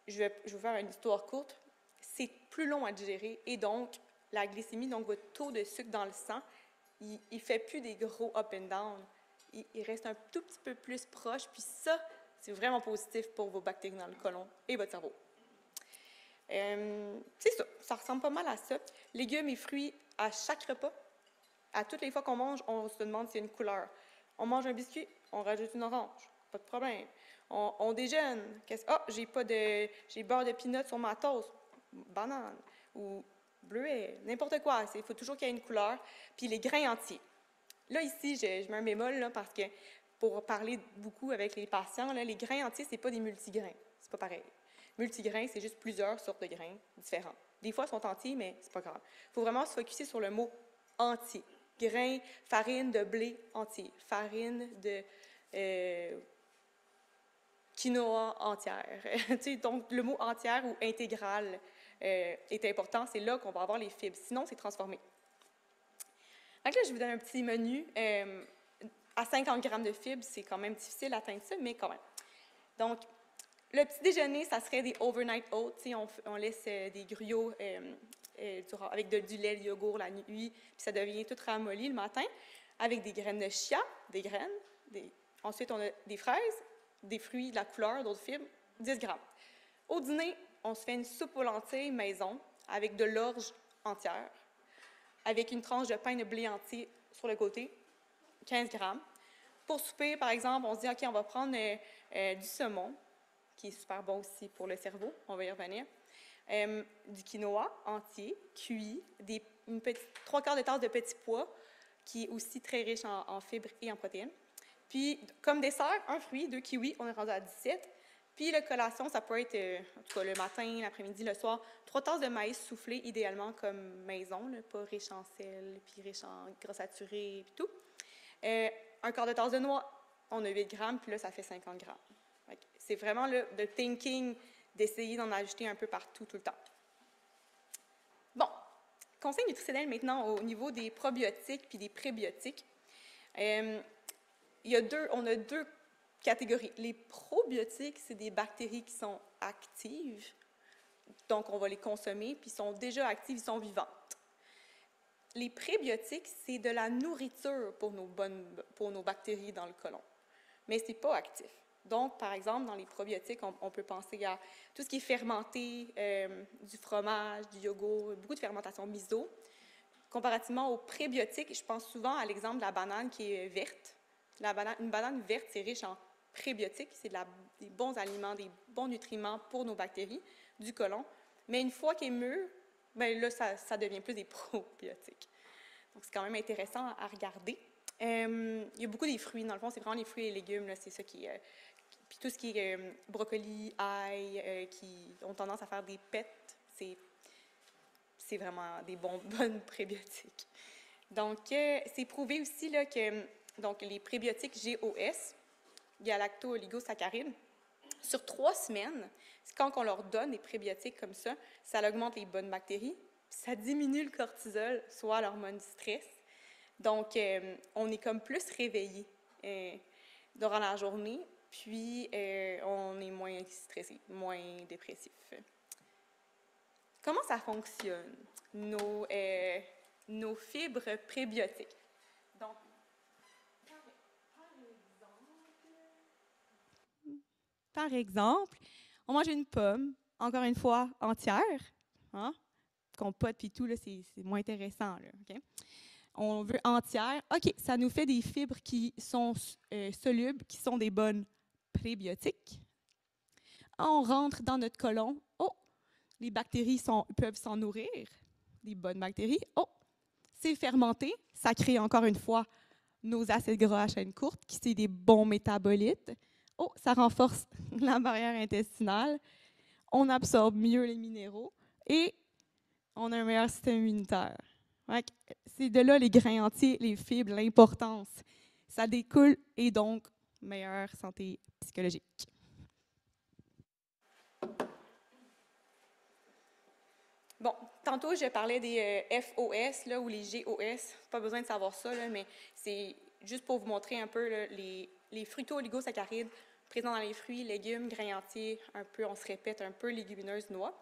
Speaker 3: Je vais vous faire une histoire courte. C'est plus long à digérer et donc, la glycémie, donc votre taux de sucre dans le sang, il ne fait plus des gros up and down. Il reste un tout petit peu plus proche, puis ça, c'est vraiment positif pour vos bactéries dans le côlon et votre cerveau. C'est ça ressemble pas mal à ça. Légumes et fruits à chaque repas. À toutes les fois qu'on mange, on se demande s'il y a une couleur. On mange un biscuit, on rajoute une orange, pas de problème. On déjeune, j'ai beurre de peanut sur ma toast, banane ou bleuet, n'importe quoi. Il faut toujours qu'il y ait une couleur. Puis les grains entiers. Là, ici, je mets un bémol là, parce que pour parler beaucoup avec les patients, là, les grains entiers, ce n'est pas des multigrains. C'est pas pareil. Multigrains, c'est juste plusieurs sortes de grains différents. Des fois, ils sont entiers, mais c'est pas grave. Il faut vraiment se focusser sur le mot entier. Grains, farine de blé entier, farine de quinoa entière. Donc, le mot entière ou intégral est important. C'est là qu'on va avoir les fibres. Sinon, c'est transformé. Donc là, je vous donne un petit menu. À 50 grammes de fibres, c'est quand même difficile d'atteindre ça, mais quand même. Donc, le petit déjeuner, ça serait des overnight oats. On laisse des gruyos avec du lait, du yogourt la nuit, puis ça devient tout ramolli le matin, avec des graines de chia, des graines. Ensuite, on a des fraises, des fruits, de la couleur, d'autres fibres, 10 grammes. Au dîner, on se fait une soupe aux lentilles maison avec de l'orge entière, avec une tranche de pain de blé entier sur le côté, 15 grammes. Pour souper, par exemple, on se dit, OK, on va prendre du saumon, qui est super bon aussi pour le cerveau, on va y revenir, du quinoa entier, cuit, une petite 3/4 de tasse de petits pois, qui est aussi très riche en fibres et en protéines. Puis, comme dessert, un fruit, 2 kiwis, on est rendu à 17. Puis, la collation, ça peut être, en tout cas, le matin, l'après-midi, le soir, 3 tasses de maïs soufflé, idéalement comme maison, là, pas riche en sel, puis riche en gras saturés, puis tout. 1/4 de tasse de noix, on a 8 grammes, puis là, ça fait 50 grammes. C'est vraiment le thinking d'essayer d'en ajouter un peu partout, tout le temps. Bon, conseil nutritionnel maintenant au niveau des probiotiques puis des prébiotiques. On a deux catégories. Les probiotiques, c'est des bactéries qui sont actives, donc on va les consommer, puis ils sont déjà actives, ils sont vivantes. Les prébiotiques, c'est de la nourriture pour nos bactéries dans le côlon, mais ce n'est pas actif. Donc, par exemple, dans les probiotiques, on peut penser à tout ce qui est fermenté, du fromage, du yogourt, beaucoup de fermentation miso. Comparativement aux prébiotiques, je pense souvent à l'exemple de la banane qui est verte. Une banane verte, c'est riche en prébiotiques, c'est des bons aliments, des bons nutriments pour nos bactéries du côlon. Mais une fois qu'elle est mûre, bien là, ça devient plus des probiotiques. Donc, c'est quand même intéressant à regarder. Il y a beaucoup des fruits, dans le fond, c'est vraiment les fruits et les légumes, là, c'est ça qui est... Puis tout ce qui est brocoli, ail, qui ont tendance à faire des pets, c'est vraiment des bonnes prébiotiques. Donc, c'est prouvé aussi là, que donc, les prébiotiques GOS, galacto-oligosaccharides, sur 3 semaines, quand on leur donne des prébiotiques comme ça augmente les bonnes bactéries, ça diminue le cortisol, soit l'hormone du stress. Donc, on est comme plus réveillé durant la journée, puis on est moins stressé, moins dépressif. Comment ça fonctionne, nos fibres prébiotiques? Donc,
Speaker 2: par exemple, on mange une pomme, encore une fois, entière, hein? Compote puis tout, là, c'est moins intéressant, là, OK? On veut entière. OK, ça nous fait des fibres qui sont solubles, qui sont des bonnes prébiotiques. On rentre dans notre côlon. Oh, les bactéries peuvent s'en nourrir, des bonnes bactéries. Oh, c'est fermenté. Ça crée encore une fois nos acides gras à chaîne courte, qui sont des bons métabolites. Oh, ça renforce la barrière intestinale. On absorbe mieux les minéraux et on a un meilleur système immunitaire. C'est de là les grains entiers, les fibres, l'importance. Ça découle et donc meilleure santé psychologique.
Speaker 3: Bon, tantôt, je parlais des FOS là, ou les GOS. Pas besoin de savoir ça, là, mais c'est juste pour vous montrer un peu là, les fructo-oligosaccharides présents dans les fruits, légumes, grains entiers, un peu, on se répète, un peu légumineuses, noix.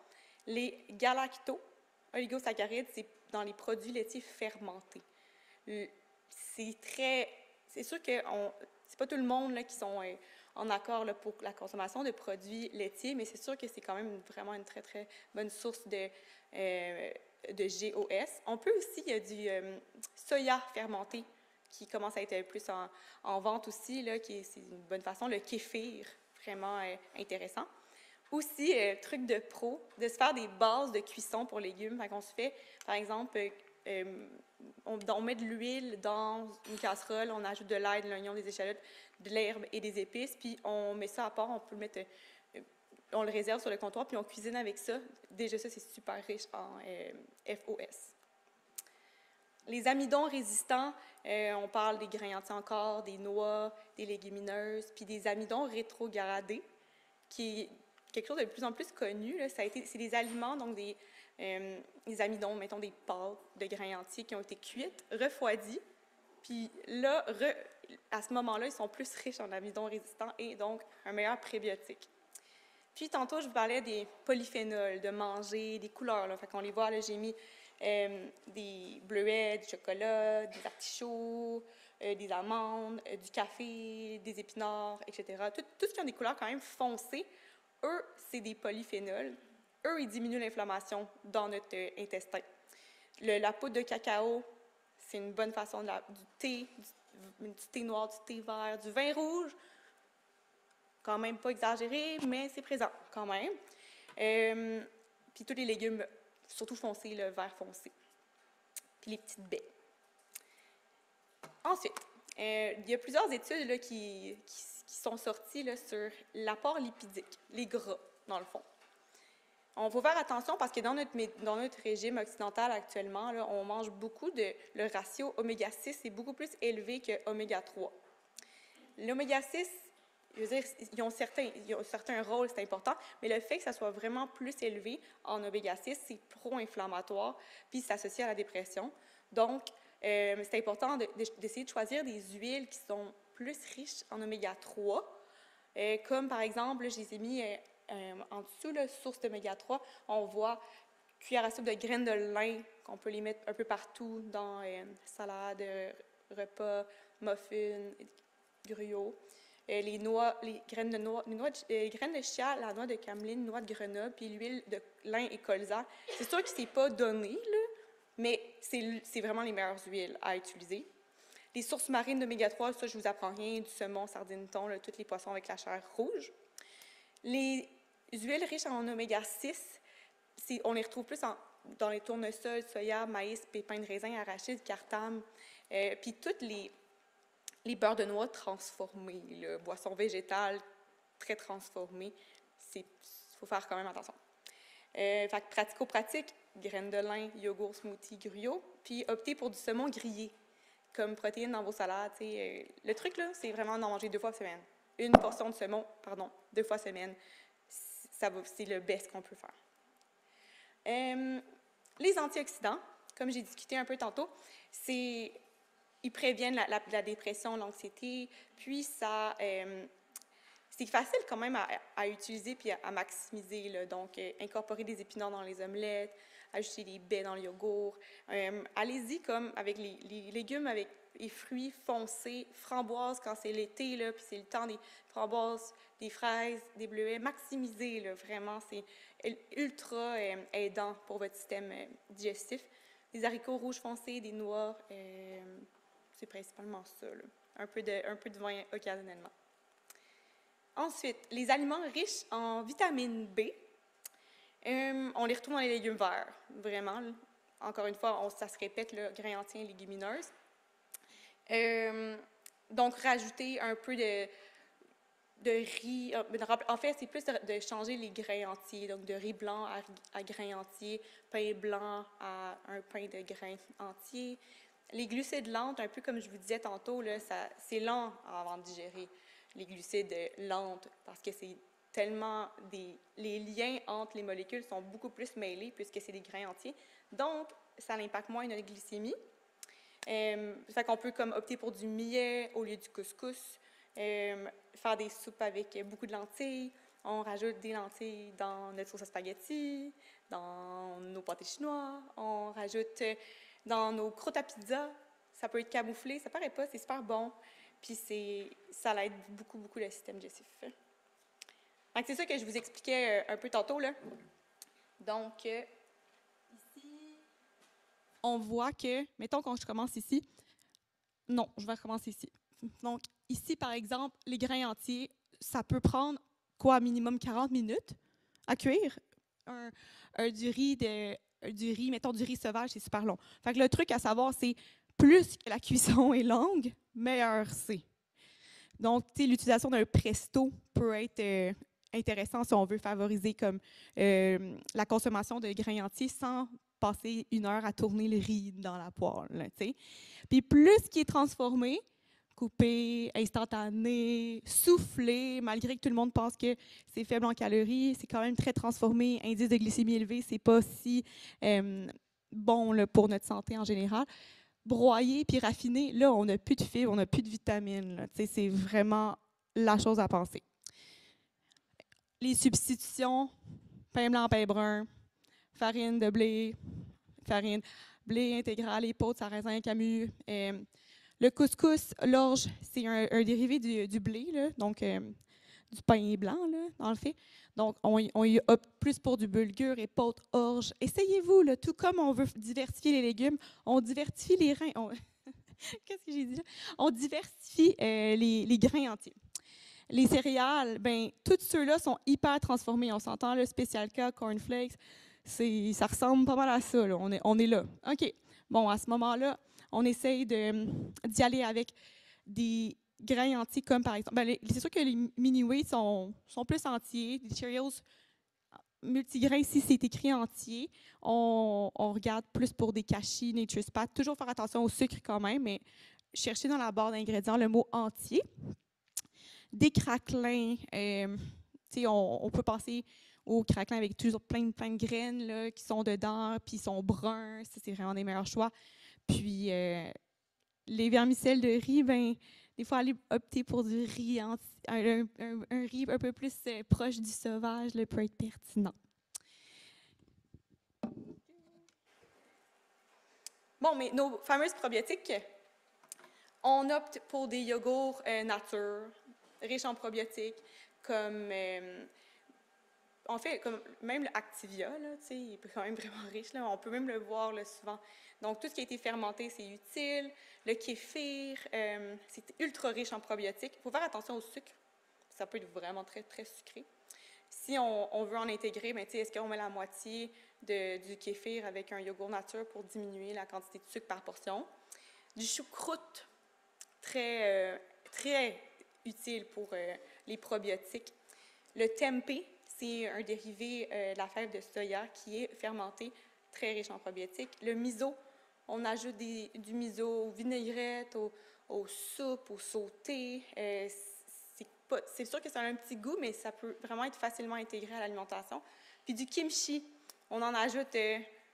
Speaker 3: Les galacto-oligosaccharides, c'est dans les produits laitiers fermentés. C'est sûr que c'est pas tout le monde là, qui sont en accord là, pour la consommation de produits laitiers, mais c'est sûr que c'est quand même vraiment une très, très bonne source de GOS. On peut aussi, il y a du soya fermenté qui commence à être plus en vente aussi, là, c'est une bonne façon. Le kéfir, vraiment intéressant. Aussi, truc de pro, de se faire des bases de cuisson pour légumes. Fait qu'on se fait, par exemple, on met de l'huile dans une casserole, on ajoute de l'ail, de l'oignon, des échalotes, de l'herbe et des épices, puis on met ça à part, on peut le mettre, on le réserve sur le comptoir, puis on cuisine avec ça. Déjà, ça, c'est super riche en FOS. Les amidons résistants, on parle des grains entiers encore, des noix, des légumineuses, puis des amidons rétrogradés, qui est quelque chose de plus en plus connu. C'est des aliments, donc des amidons, mettons des pâtes de grains entiers qui ont été cuites, refroidies, puis là, à ce moment-là, ils sont plus riches en amidons résistants et donc un meilleur prébiotique. Puis tantôt, je vous parlais des polyphénols, de manger, des couleurs. Là, fait qu'on les voit, là, j'ai mis des bleuets, du chocolat, des artichauts, des amandes, du café, des épinards, etc. Tout ce qui a des couleurs quand même foncées, eux, c'est des polyphénols. Eux, ils diminuent l'inflammation dans notre intestin. La poudre de cacao, c'est une bonne façon du thé noir, du thé vert, du vin rouge. Quand même pas exagéré, mais c'est présent quand même. Puis tous les légumes, surtout foncés, le vert foncé. Puis les petites baies. Ensuite, il y a plusieurs études là, qui sont sorties là, sur l'apport lipidique, les gras, dans le fond. On faut faire attention parce que dans notre régime occidental actuellement, là, on mange beaucoup le ratio oméga-6 est beaucoup plus élevé que oméga-3. L'oméga-6, je veux dire, ils ont certains rôles, c'est important, mais le fait que ça soit vraiment plus élevé en oméga-6, c'est pro-inflammatoire, puis c'est associé à la dépression. Donc, c'est important d'essayer de choisir des huiles qui sont plus riches en oméga-3, comme par exemple, je les ai mis en dessous, la source d'oméga-3, on voit cuillère à soupe de graines de lin, qu'on peut les mettre un peu partout dans salade, repas, muffins, gruau. Les graines de chia, la noix de cameline, noix de Grenoble, puis l'huile de lin et colza. C'est sûr que c'est pas donné, là, mais c'est vraiment les meilleures huiles à utiliser. Les sources marines d'oméga-3, ça, je vous apprends rien, du saumon, sardine, thon, là, tous les poissons avec la chair rouge. Les huiles riches en oméga-6, on les retrouve plus dans les tournesols, soya, maïs, pépins de raisin, arachides, cartame, puis toutes les beurres de noix transformés, là, boissons végétales très transformées, il faut faire quand même attention. Fait que pratico-pratique, graines de lin, yogourt, smoothie, gruau, puis opter pour du saumon grillé comme protéine dans vos salades. Le truc, là, c'est vraiment d'en manger 2 fois par semaine. Une portion de saumon, 2 fois semaine, c'est le best qu'on peut faire. Les antioxydants, comme j'ai discuté un peu tantôt, ils préviennent la dépression, l'anxiété, puis c'est facile quand même à utiliser puis à maximiser. Là. Donc, incorporer des épinards dans les omelettes, ajouter des baies dans le yogourt. Allez-y comme avec les légumes, avec les fruits foncés, framboises quand c'est l'été, là, puis c'est le temps des framboises, des fraises, des bleuets. Maximisez, là, vraiment, c'est ultra aidant pour votre système digestif. Des haricots rouges foncés, des noix, c'est principalement ça. Là. Un peu de vin occasionnellement. Ensuite, les aliments riches en vitamine B, on les retrouve dans les légumes verts, vraiment. Là. Encore une fois, ça se répète, là, grains entiers, légumineuses. Donc, rajouter un peu de riz. En fait, c'est plus de changer les grains entiers, donc de riz blanc à grains entiers, pain blanc à un pain de grains entiers. Les glucides lentes, un peu comme je vous disais tantôt, là, c'est lent avant de digérer. Les glucides lentes, parce que c'est tellement les liens entre les molécules sont beaucoup plus mêlés puisque c'est des grains entiers. Donc, ça impacte moins notre glycémie. Fait qu'on peut comme opter pour du millet au lieu du couscous, faire des soupes avec beaucoup de lentilles. On rajoute des lentilles dans notre sauce à spaghetti, dans nos pâtés chinois. On rajoute dans nos croûtes à pizza. Ça peut être camouflé, ça paraît pas, c'est super bon. Puis ça aide beaucoup, beaucoup le système digestif. Donc, c'est ça que je vous expliquais un peu tantôt, là. Donc, ici,
Speaker 2: on voit que, mettons quand je commence ici, non, je vais recommencer ici. Donc, ici, par exemple, les grains entiers, ça peut prendre, minimum 40 minutes à cuire. Du riz, mettons du riz sauvage, c'est super long. Fait que le truc à savoir, c'est plus que la cuisson est longue, meilleur c'est. Donc, l'utilisation d'un presto peut être intéressant si on veut favoriser comme la consommation de grains entiers sans passer 1 heure à tourner le riz dans la poêle. Puis plus qui est transformé, coupé, instantané, soufflé, malgré que tout le monde pense que c'est faible en calories, c'est quand même très transformé, indice de glycémie élevé, c'est pas si bon là, pour notre santé en général. Broyé puis raffiné, là, on n'a plus de fibres, on n'a plus de vitamines. C'est vraiment la chose à penser. Les substitutions, pain blanc, pain brun, farine de blé, farine, blé intégral, épeautre, sarrasin, camus. Le couscous, l'orge, c'est un dérivé du blé, là, donc du pain blanc, là, dans le fait. Donc, on y opte plus pour du bulgur, épeautre, orge. Essayez-vous, là, tout comme on veut diversifier les légumes, on diversifie les reins. Qu'est-ce que j'ai dit là? On diversifie les grains entiers. Les céréales, ben tous ceux-là sont hyper transformés. On s'entend, le Special K, cornflakes, ça ressemble pas mal à ça. Là. On est là. OK. Bon, à ce moment-là, on essaye d'y aller avec des grains entiers, comme par exemple, c'est sûr que les mini-wheats sont plus entiers. Les Cheerios multigrains, si c'est écrit entier, on regarde plus pour des cachis, Nature's Path. Toujours faire attention au sucre quand même, mais chercher dans la barre d'ingrédients le mot entier. Des craquelins, on peut penser aux craquelins avec toujours plein de graines là, qui sont dedans, puis ils sont bruns. Ça, c'est vraiment des meilleurs choix. Puis, les vermicelles de riz, ben, des fois, aller opter pour du riz, un riz un peu plus proche du sauvage, là, peut être pertinent.
Speaker 3: Bon, mais nos fameuses probiotiques, on opte pour des yogourts nature, riches en probiotiques, comme en fait, comme même le Activia, là, il est quand même vraiment riche. Là, on peut même le voir là, souvent. Donc, tout ce qui a été fermenté, c'est utile. Le kéfir, c'est ultra riche en probiotiques. Il faut faire attention au sucre. Ça peut être vraiment très, très sucré. Si on veut en intégrer, ben, est-ce qu'on met la moitié du kéfir avec un yogourt nature pour diminuer la quantité de sucre par portion? Du choucroute, très, très utile pour les probiotiques. Le tempeh, c'est un dérivé de la fève de soya qui est fermenté, très riche en probiotiques. Le miso, on ajoute du miso aux vinaigrettes, aux soupes, aux sautés. C'est sûr que ça a un petit goût, mais ça peut vraiment être facilement intégré à l'alimentation. Puis du kimchi, on en ajoute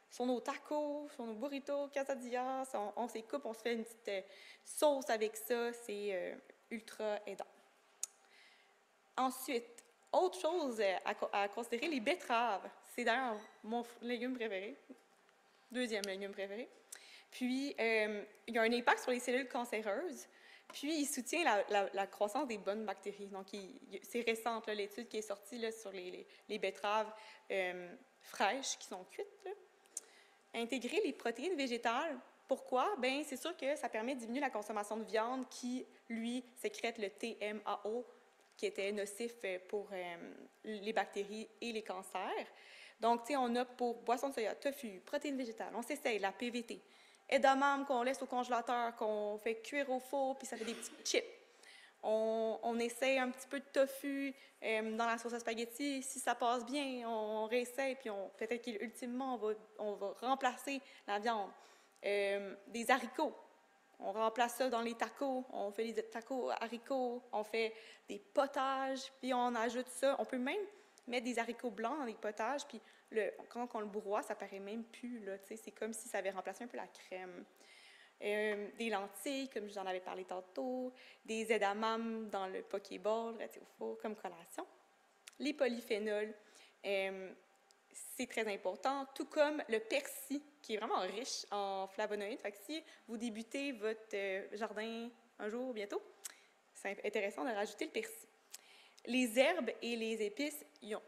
Speaker 3: sur nos tacos, sur nos burritos, quesadillas. On se coupe, on se fait une petite sauce avec ça. C'est ultra aidant. Ensuite, autre chose à considérer, les betteraves. C'est d'ailleurs mon légume préféré, deuxième légume préféré. Puis, il y a un impact sur les cellules cancéreuses, puis il soutient la croissance des bonnes bactéries. Donc, c'est récent, l'étude qui est sortie là, sur les betteraves fraîches qui sont cuites. Là. Intégrer les protéines végétales, pourquoi? Bien, c'est sûr que ça permet de diminuer la consommation de viande qui, lui, sécrète le TMAO, qui était nocif pour les bactéries et les cancers. Donc, tu sais, on opte pour boisson de soya, tofu, protéines végétales, on s'essaye, la PVT. Edamame qu'on laisse au congélateur, qu'on fait cuire au four, puis ça fait des petits chips. On essaye un petit peu de tofu dans la sauce à spaghetti. Si ça passe bien, on réessaye, puis peut-être qu'ultimement, on va remplacer la viande. Des haricots. On remplace ça dans les tacos, on fait des tacos haricots, on fait des potages, puis on ajoute ça. On peut même mettre des haricots blancs dans les potages, puis quand on le broie, ça paraît même plus, là, c'est comme si ça avait remplacé un peu la crème. Des lentilles, comme je vous en avais parlé tantôt, des edamames dans le pokéball, au four, comme collation. Les polyphénols, c'est très important, tout comme le persil, qui est vraiment riche en flavonoïdes. Fait que si vous débutez votre jardin un jour, bientôt, c'est intéressant de rajouter le persil. Les herbes et les épices,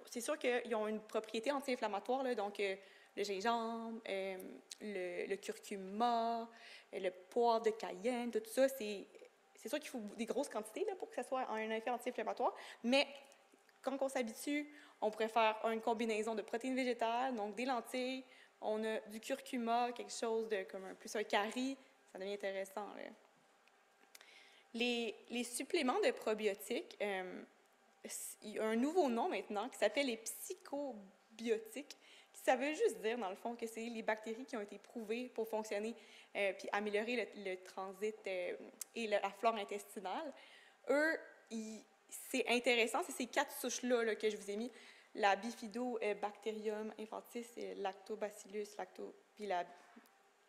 Speaker 3: c'est sûr qu'ils ont une propriété anti-inflammatoire, là, donc le gingembre, le curcuma, le poivre de Cayenne, tout ça, c'est sûr qu'il faut des grosses quantités là, pour que ça soit un effet anti-inflammatoire, mais quand on s'habitue, on pourrait faire une combinaison de protéines végétales, donc des lentilles, on a du curcuma, quelque chose de comme plus un curry, ça devient intéressant. Là. Les suppléments de probiotiques, il y a un nouveau nom maintenant qui s'appelle les psychobiotiques. Ça veut juste dire, dans le fond, que c'est les bactéries qui ont été prouvées pour fonctionner puis améliorer le transit et la flore intestinale. Eux, c'est intéressant, c'est ces 4 souches-là là, que je vous ai mis. La Bifidobacterium infantis, c'est Lactobacillus,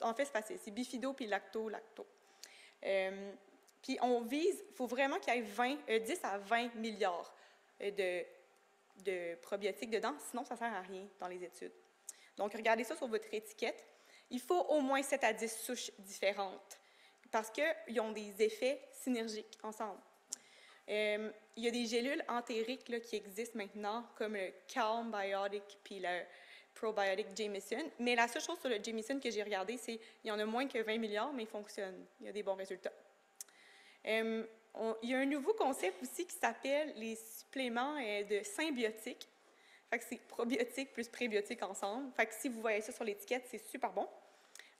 Speaker 3: en fait, c'est facile, c'est Bifido puis lacto. Puis on vise, il faut vraiment qu'il y ait 10 à 20 milliards de probiotiques dedans, sinon ça ne sert à rien dans les études. Donc, regardez ça sur votre étiquette. Il faut au moins 7 à 10 souches différentes parce qu'ils ont des effets synergiques ensemble. Il y a des gélules entériques là, qui existent maintenant, comme le Calm Biotic puis le Probiotic Jameson. Mais la seule chose sur le Jameson que j'ai regardé, c'est qu'il y en a moins que 20 milliards, mais il fonctionne. Il y a des bons résultats. Il y a un nouveau concept aussi qui s'appelle les suppléments de symbiotiques. Fait que c'est probiotiques plus prébiotiques ensemble. Fait que si vous voyez ça sur l'étiquette, c'est super bon.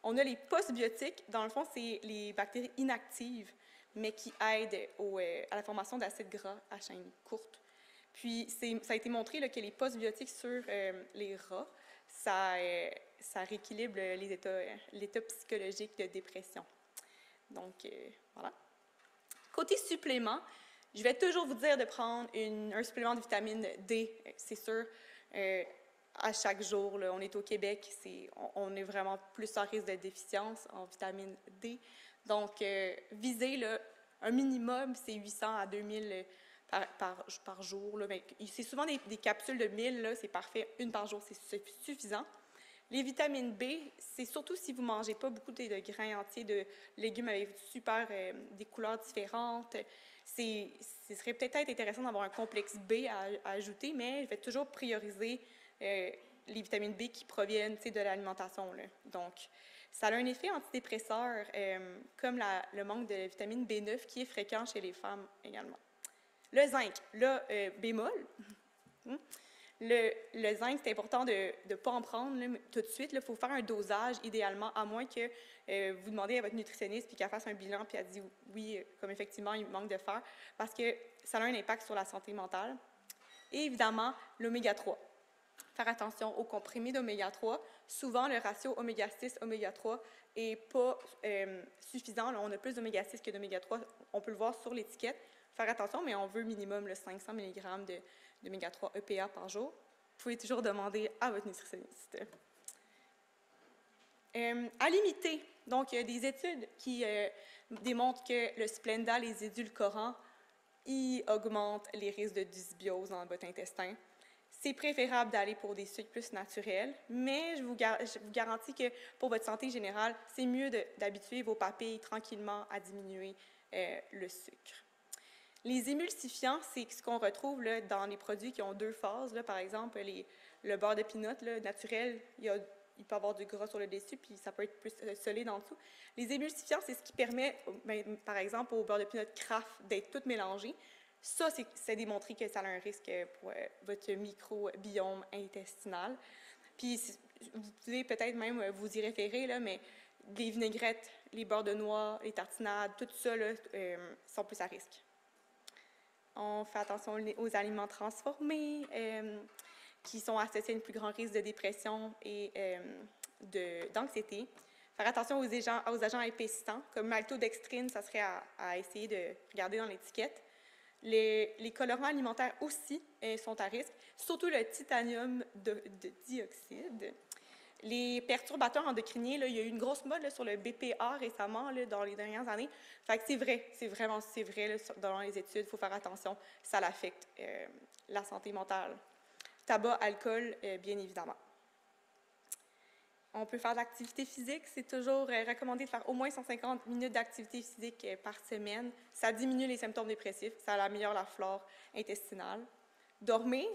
Speaker 3: On a les postbiotiques. Dans le fond, c'est les bactéries inactives, mais qui aident à la formation d'acides gras à chaîne courte. Puis, ça a été montré là, que les postbiotiques sur les rats, ça rééquilibre l'état psychologique de dépression. Donc, voilà. Côté supplément, je vais toujours vous dire de prendre un supplément de vitamine D, c'est sûr, à chaque jour. Là, on est au Québec, on est vraiment plus en risque de déficience en vitamine D. Donc, visez là, un minimum, c'est 800 à 2000 par jour. Là. C'est souvent des capsules de 1000, là, c'est parfait. Une par jour, c'est suffisant. Les vitamines B, c'est surtout si vous ne mangez pas beaucoup de grains entiers, de légumes avec des couleurs différentes. Ce serait peut-être intéressant d'avoir un complexe B à ajouter, mais je vais toujours prioriser les vitamines B qui proviennent de l'alimentation. Là. Donc, ça a un effet antidépresseur, comme le manque de vitamine B9 qui est fréquent chez les femmes également. Le zinc, là, bémol. Le zinc, c'est important de ne pas en prendre là, tout de suite. Il faut faire un dosage, idéalement, à moins que vous demandez à votre nutritionniste puis qu'elle fasse un bilan puis elle dit oui, comme effectivement, il manque de fer, parce que ça a un impact sur la santé mentale. Et évidemment, l'oméga 3. Faire attention aux comprimés d'oméga 3. Souvent, le ratio oméga 6, oméga 3 n'est pas suffisant. Là, on a plus d'oméga 6 que d'oméga 3. On peut le voir sur l'étiquette. Faire attention, mais on veut minimum 500 mg d'oméga 3 EPA par jour. Vous pouvez toujours demander à votre nutritionniste. À limiter, donc il y a des études qui démontrent que le Splenda, les édulcorants, ils augmentent les risques de dysbiose dans votre intestin. C'est préférable d'aller pour des sucres plus naturels, mais je vous garantis que pour votre santé générale, c'est mieux d'habituer vos papilles tranquillement à diminuer le sucre. Les émulsifiants, c'est ce qu'on retrouve là, dans les produits qui ont 2 phases. Là, par exemple, le beurre de pinot là, naturel, il peut avoir du gras sur le dessus, puis ça peut être plus solide en dessous. Les émulsifiants, c'est ce qui permet, par exemple, au beurre de pinot Kraft d'être tout mélangé. Ça, c'est démontré que ça a un risque pour votre microbiome intestinal. Puis, vous pouvez peut-être même vous y référer, là, mais les vinaigrettes, les beurres de noix, les tartinades, tout ça là, sont plus à risque. On fait attention aux aliments transformés qui sont associés à un plus grand risque de dépression et d'anxiété. Faire attention aux agents épaississants, comme maltodextrine, ça serait à essayer de regarder dans l'étiquette. Les colorants alimentaires aussi sont à risque, surtout le titanium de dioxyde. Les perturbateurs endocriniens, là, il y a eu une grosse mode là, sur le BPA récemment, là, dans les dernières années. Fait que c'est vrai, là, dans les études, il faut faire attention, ça l'affecte la santé mentale. Tabac, alcool, bien évidemment. On peut faire de l'activité physique, c'est toujours recommandé de faire au moins 150 minutes d'activité physique par semaine. Ça diminue les symptômes dépressifs, ça améliore la flore intestinale. Dormir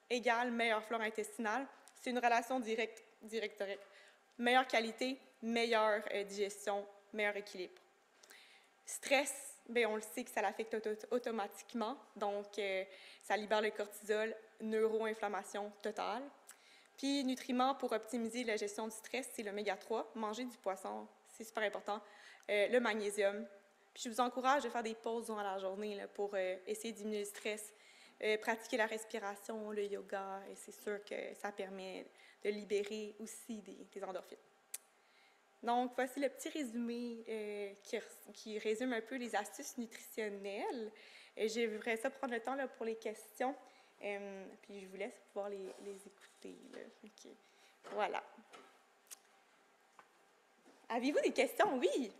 Speaker 3: égale meilleure flore intestinale, c'est une relation directe. Meilleure qualité, meilleure digestion, meilleur équilibre. Stress, bien, on le sait que ça l'affecte automatiquement, donc ça libère le cortisol, neuroinflammation totale. Puis, nutriments pour optimiser la gestion du stress, c'est l'oméga 3. Manger du poisson, c'est super important. Le magnésium. Puis, je vous encourage de faire des pauses durant la journée là, pour essayer de diminuer le stress. Pratiquer la respiration, le yoga, et c'est sûr que ça permet de libérer aussi des endorphines. Donc, voici le petit résumé qui résume un peu les astuces nutritionnelles. J'aimerais ça prendre le temps là, pour les questions, puis je vous laisse pouvoir les écouter. Là. Okay. Voilà. Avez-vous des questions? Oui!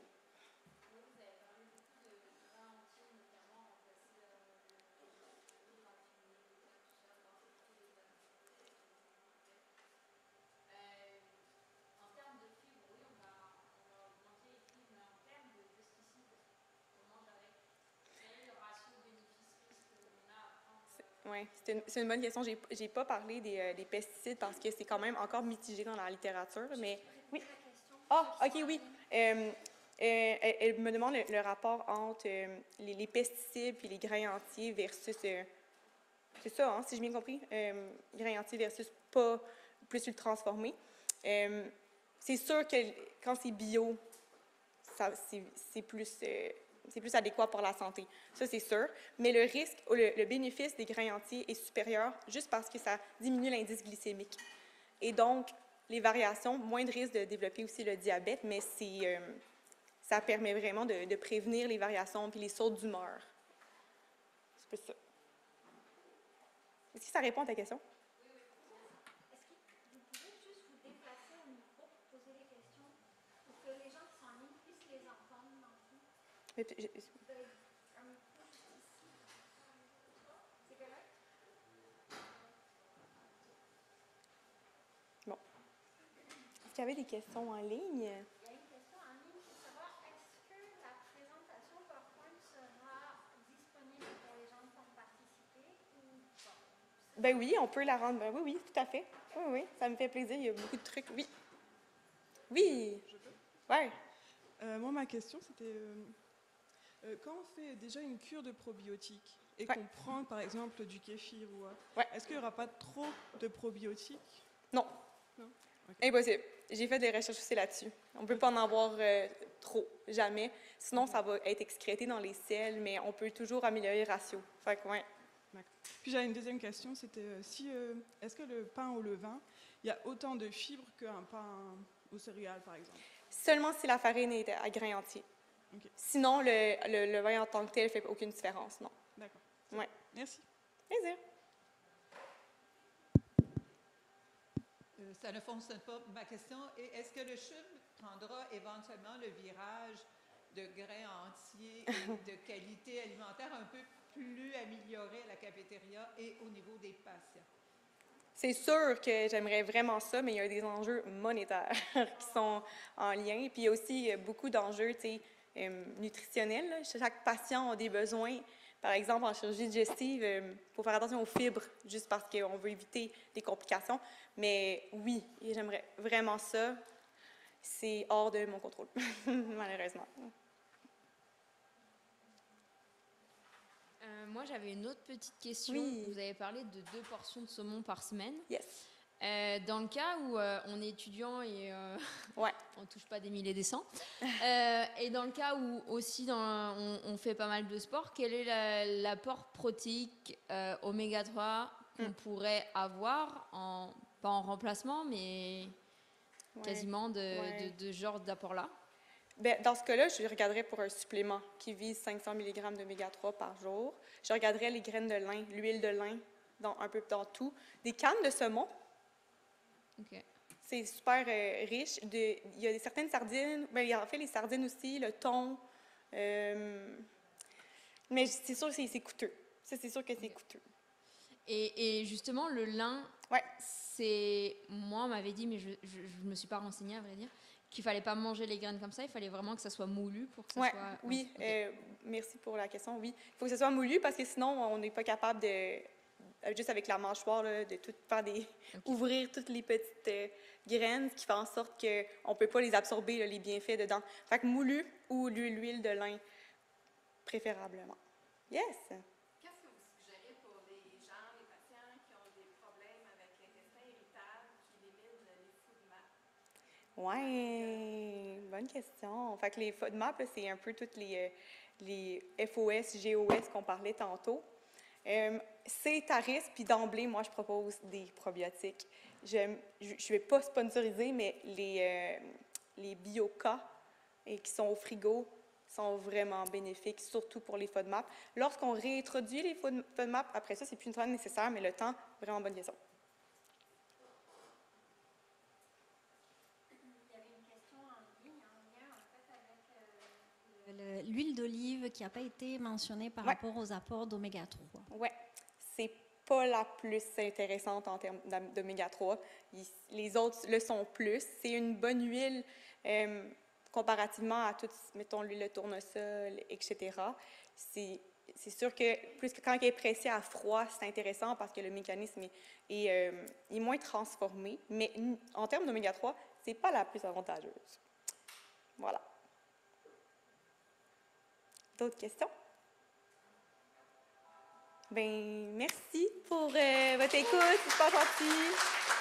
Speaker 3: Oui, c'est une bonne question. J'ai pas parlé des pesticides parce que c'est quand même encore mitigé dans la littérature, mais... Oui. Ah, OK, oui. Elle me demande le rapport entre les pesticides puis les grains entiers versus... c'est ça, hein, si j'ai bien compris? Grains entiers versus pas plus le transformé. C'est sûr que quand c'est bio, c'est plus adéquat pour la santé. Ça, c'est sûr. Mais le risque ou le bénéfice des grains entiers est supérieur juste parce que ça diminue l'indice glycémique. Et donc, les variations, moins de risque de développer aussi le diabète, mais ça permet vraiment de prévenir les variations puis les sautes d'humeur. C'est plus ça. Est-ce que ça répond à ta question?
Speaker 1: Est-ce que vous pouvez juste vous déplacer au micro pour poser les questions pour que les gens qui sont en ligne puissent les entendre dans le fond?
Speaker 3: Mais,
Speaker 1: Un micro juste ici. C'est correct?
Speaker 3: bon. Est-ce qu'il y avait des questions en ligne?
Speaker 1: Il y a une question en ligne pour savoir est-ce que la présentation PowerPoint sera disponible pour les gens qui vont participer ou pas?
Speaker 3: Ben oui, on peut la rendre. Ben oui, oui, tout à fait. Oui, oui, ça me fait plaisir. Il y a beaucoup de trucs. Oui. Oui.
Speaker 4: Je peux?
Speaker 3: Ouais.
Speaker 4: Moi, ma question, c'était quand on fait déjà une cure de probiotiques et
Speaker 3: Ouais.
Speaker 4: qu'on prend, par exemple, du kéfir,
Speaker 3: Ouais.
Speaker 4: est-ce qu'il n'y aura pas trop de probiotiques?
Speaker 3: Non.
Speaker 4: Non? Ok.
Speaker 3: Impossible. J'ai fait des recherches aussi là-dessus. On ne peut pas en avoir trop, jamais. Sinon, ça va être excrété dans les selles, mais on peut toujours améliorer le ratio. Fait que, ouais.
Speaker 4: D'accord. Puis j'avais une deuxième question, c'était est-ce que le pain au levain, il y a autant de fibres qu'un pain aux céréales, par exemple?
Speaker 3: Seulement si la farine est à grains entiers.
Speaker 4: Ok.
Speaker 3: Sinon, le vin en tant que tel ne fait aucune différence, non.
Speaker 4: D'accord.
Speaker 3: Ouais.
Speaker 4: Merci.
Speaker 3: Plaisir.
Speaker 5: Ça ne fonctionne pas. Ma question est, est-ce que le CHUM prendra éventuellement le virage de grains entiers et de qualité alimentaire un peu plus améliorée à la cafétéria et au niveau des patients?
Speaker 3: C'est sûr que j'aimerais vraiment ça, mais il y a des enjeux monétaires qui sont en lien. Puis il y a aussi beaucoup d'enjeux nutritionnels. Là. Chaque patient a des besoins. Par exemple, en chirurgie digestive, il faut faire attention aux fibres, juste parce qu'on veut éviter des complications. Mais oui, j'aimerais vraiment ça. C'est hors de mon contrôle, malheureusement.
Speaker 6: Moi, j'avais une autre petite question.
Speaker 3: Oui.
Speaker 6: Vous avez parlé de 2 portions de saumon par semaine.
Speaker 3: Yes.
Speaker 6: Dans le cas où on est étudiant et
Speaker 3: Ouais.
Speaker 6: on ne touche pas des milliers et des cents, et dans le cas où aussi on fait pas mal de sport, quel est l'apport protéique oméga 3 qu'on pourrait avoir, pas en remplacement, mais quasiment de genre d'apport-là?
Speaker 3: Bien, dans ce cas-là, je regarderais pour un supplément qui vise 500 mg d'oméga 3 par jour. Je regarderais les graines de lin, l'huile de lin, un peu dans tout. Des cannes de saumon.
Speaker 6: OK.
Speaker 3: C'est super riche. Il y a certaines sardines. Bien, il y a en fait les sardines aussi, le thon. Mais c'est sûr que c'est coûteux. Ça, c'est sûr que c'est coûteux.
Speaker 6: Et justement, le lin,
Speaker 3: Ouais.
Speaker 6: moi, on m'avait dit, mais je ne me suis pas renseignée, à vrai dire, qu'il fallait pas manger les graines comme ça, il fallait vraiment que ça soit moulu pour que ça soit...
Speaker 3: Oui,
Speaker 6: okay.
Speaker 3: Merci pour la question. Oui, il faut que ce soit moulu parce que sinon, on n'est pas capable de, juste avec la mâchoire, là, de tout faire ouvrir toutes les petites graines, ce qui fait en sorte qu'on ne peut pas les absorber, là, les bienfaits dedans. Fait que moulu ou l'huile de lin, préférablement. Yes!
Speaker 7: Qu'est-ce que vous suggérez pour les gens, les patients qui ont des problèmes avec l'intestin irritable, qui éliminent les FODMAP?
Speaker 3: Oui, bonne question. Fait que les FODMAP, c'est un peu toutes les FOS, GOS qu'on parlait tantôt. C'est à risque, puis d'emblée, moi, je propose des probiotiques. Je ne vais pas sponsoriser, mais les Bioca qui sont au frigo sont vraiment bénéfiques, surtout pour les FODMAP. Lorsqu'on réintroduit les FODMAP, après ça, c'est plus une temps nécessaire, mais le temps, vraiment bonne question.
Speaker 1: L'huile d'olive qui n'a pas été mentionnée par rapport aux apports d'oméga 3.
Speaker 3: Oui, c'est pas la plus intéressante en termes d'oméga 3. Les autres le sont plus. C'est une bonne huile comparativement à toutes, mettons, l'huile de tournesol, etc. c'est sûr que plus que quand elle est pressée à froid, c'est intéressant parce que le mécanisme est moins transformé. Mais en termes d'oméga 3, ce n'est pas la plus avantageuse. Voilà. D'autres questions? Bien, merci pour votre écoute. C'est pas gentil.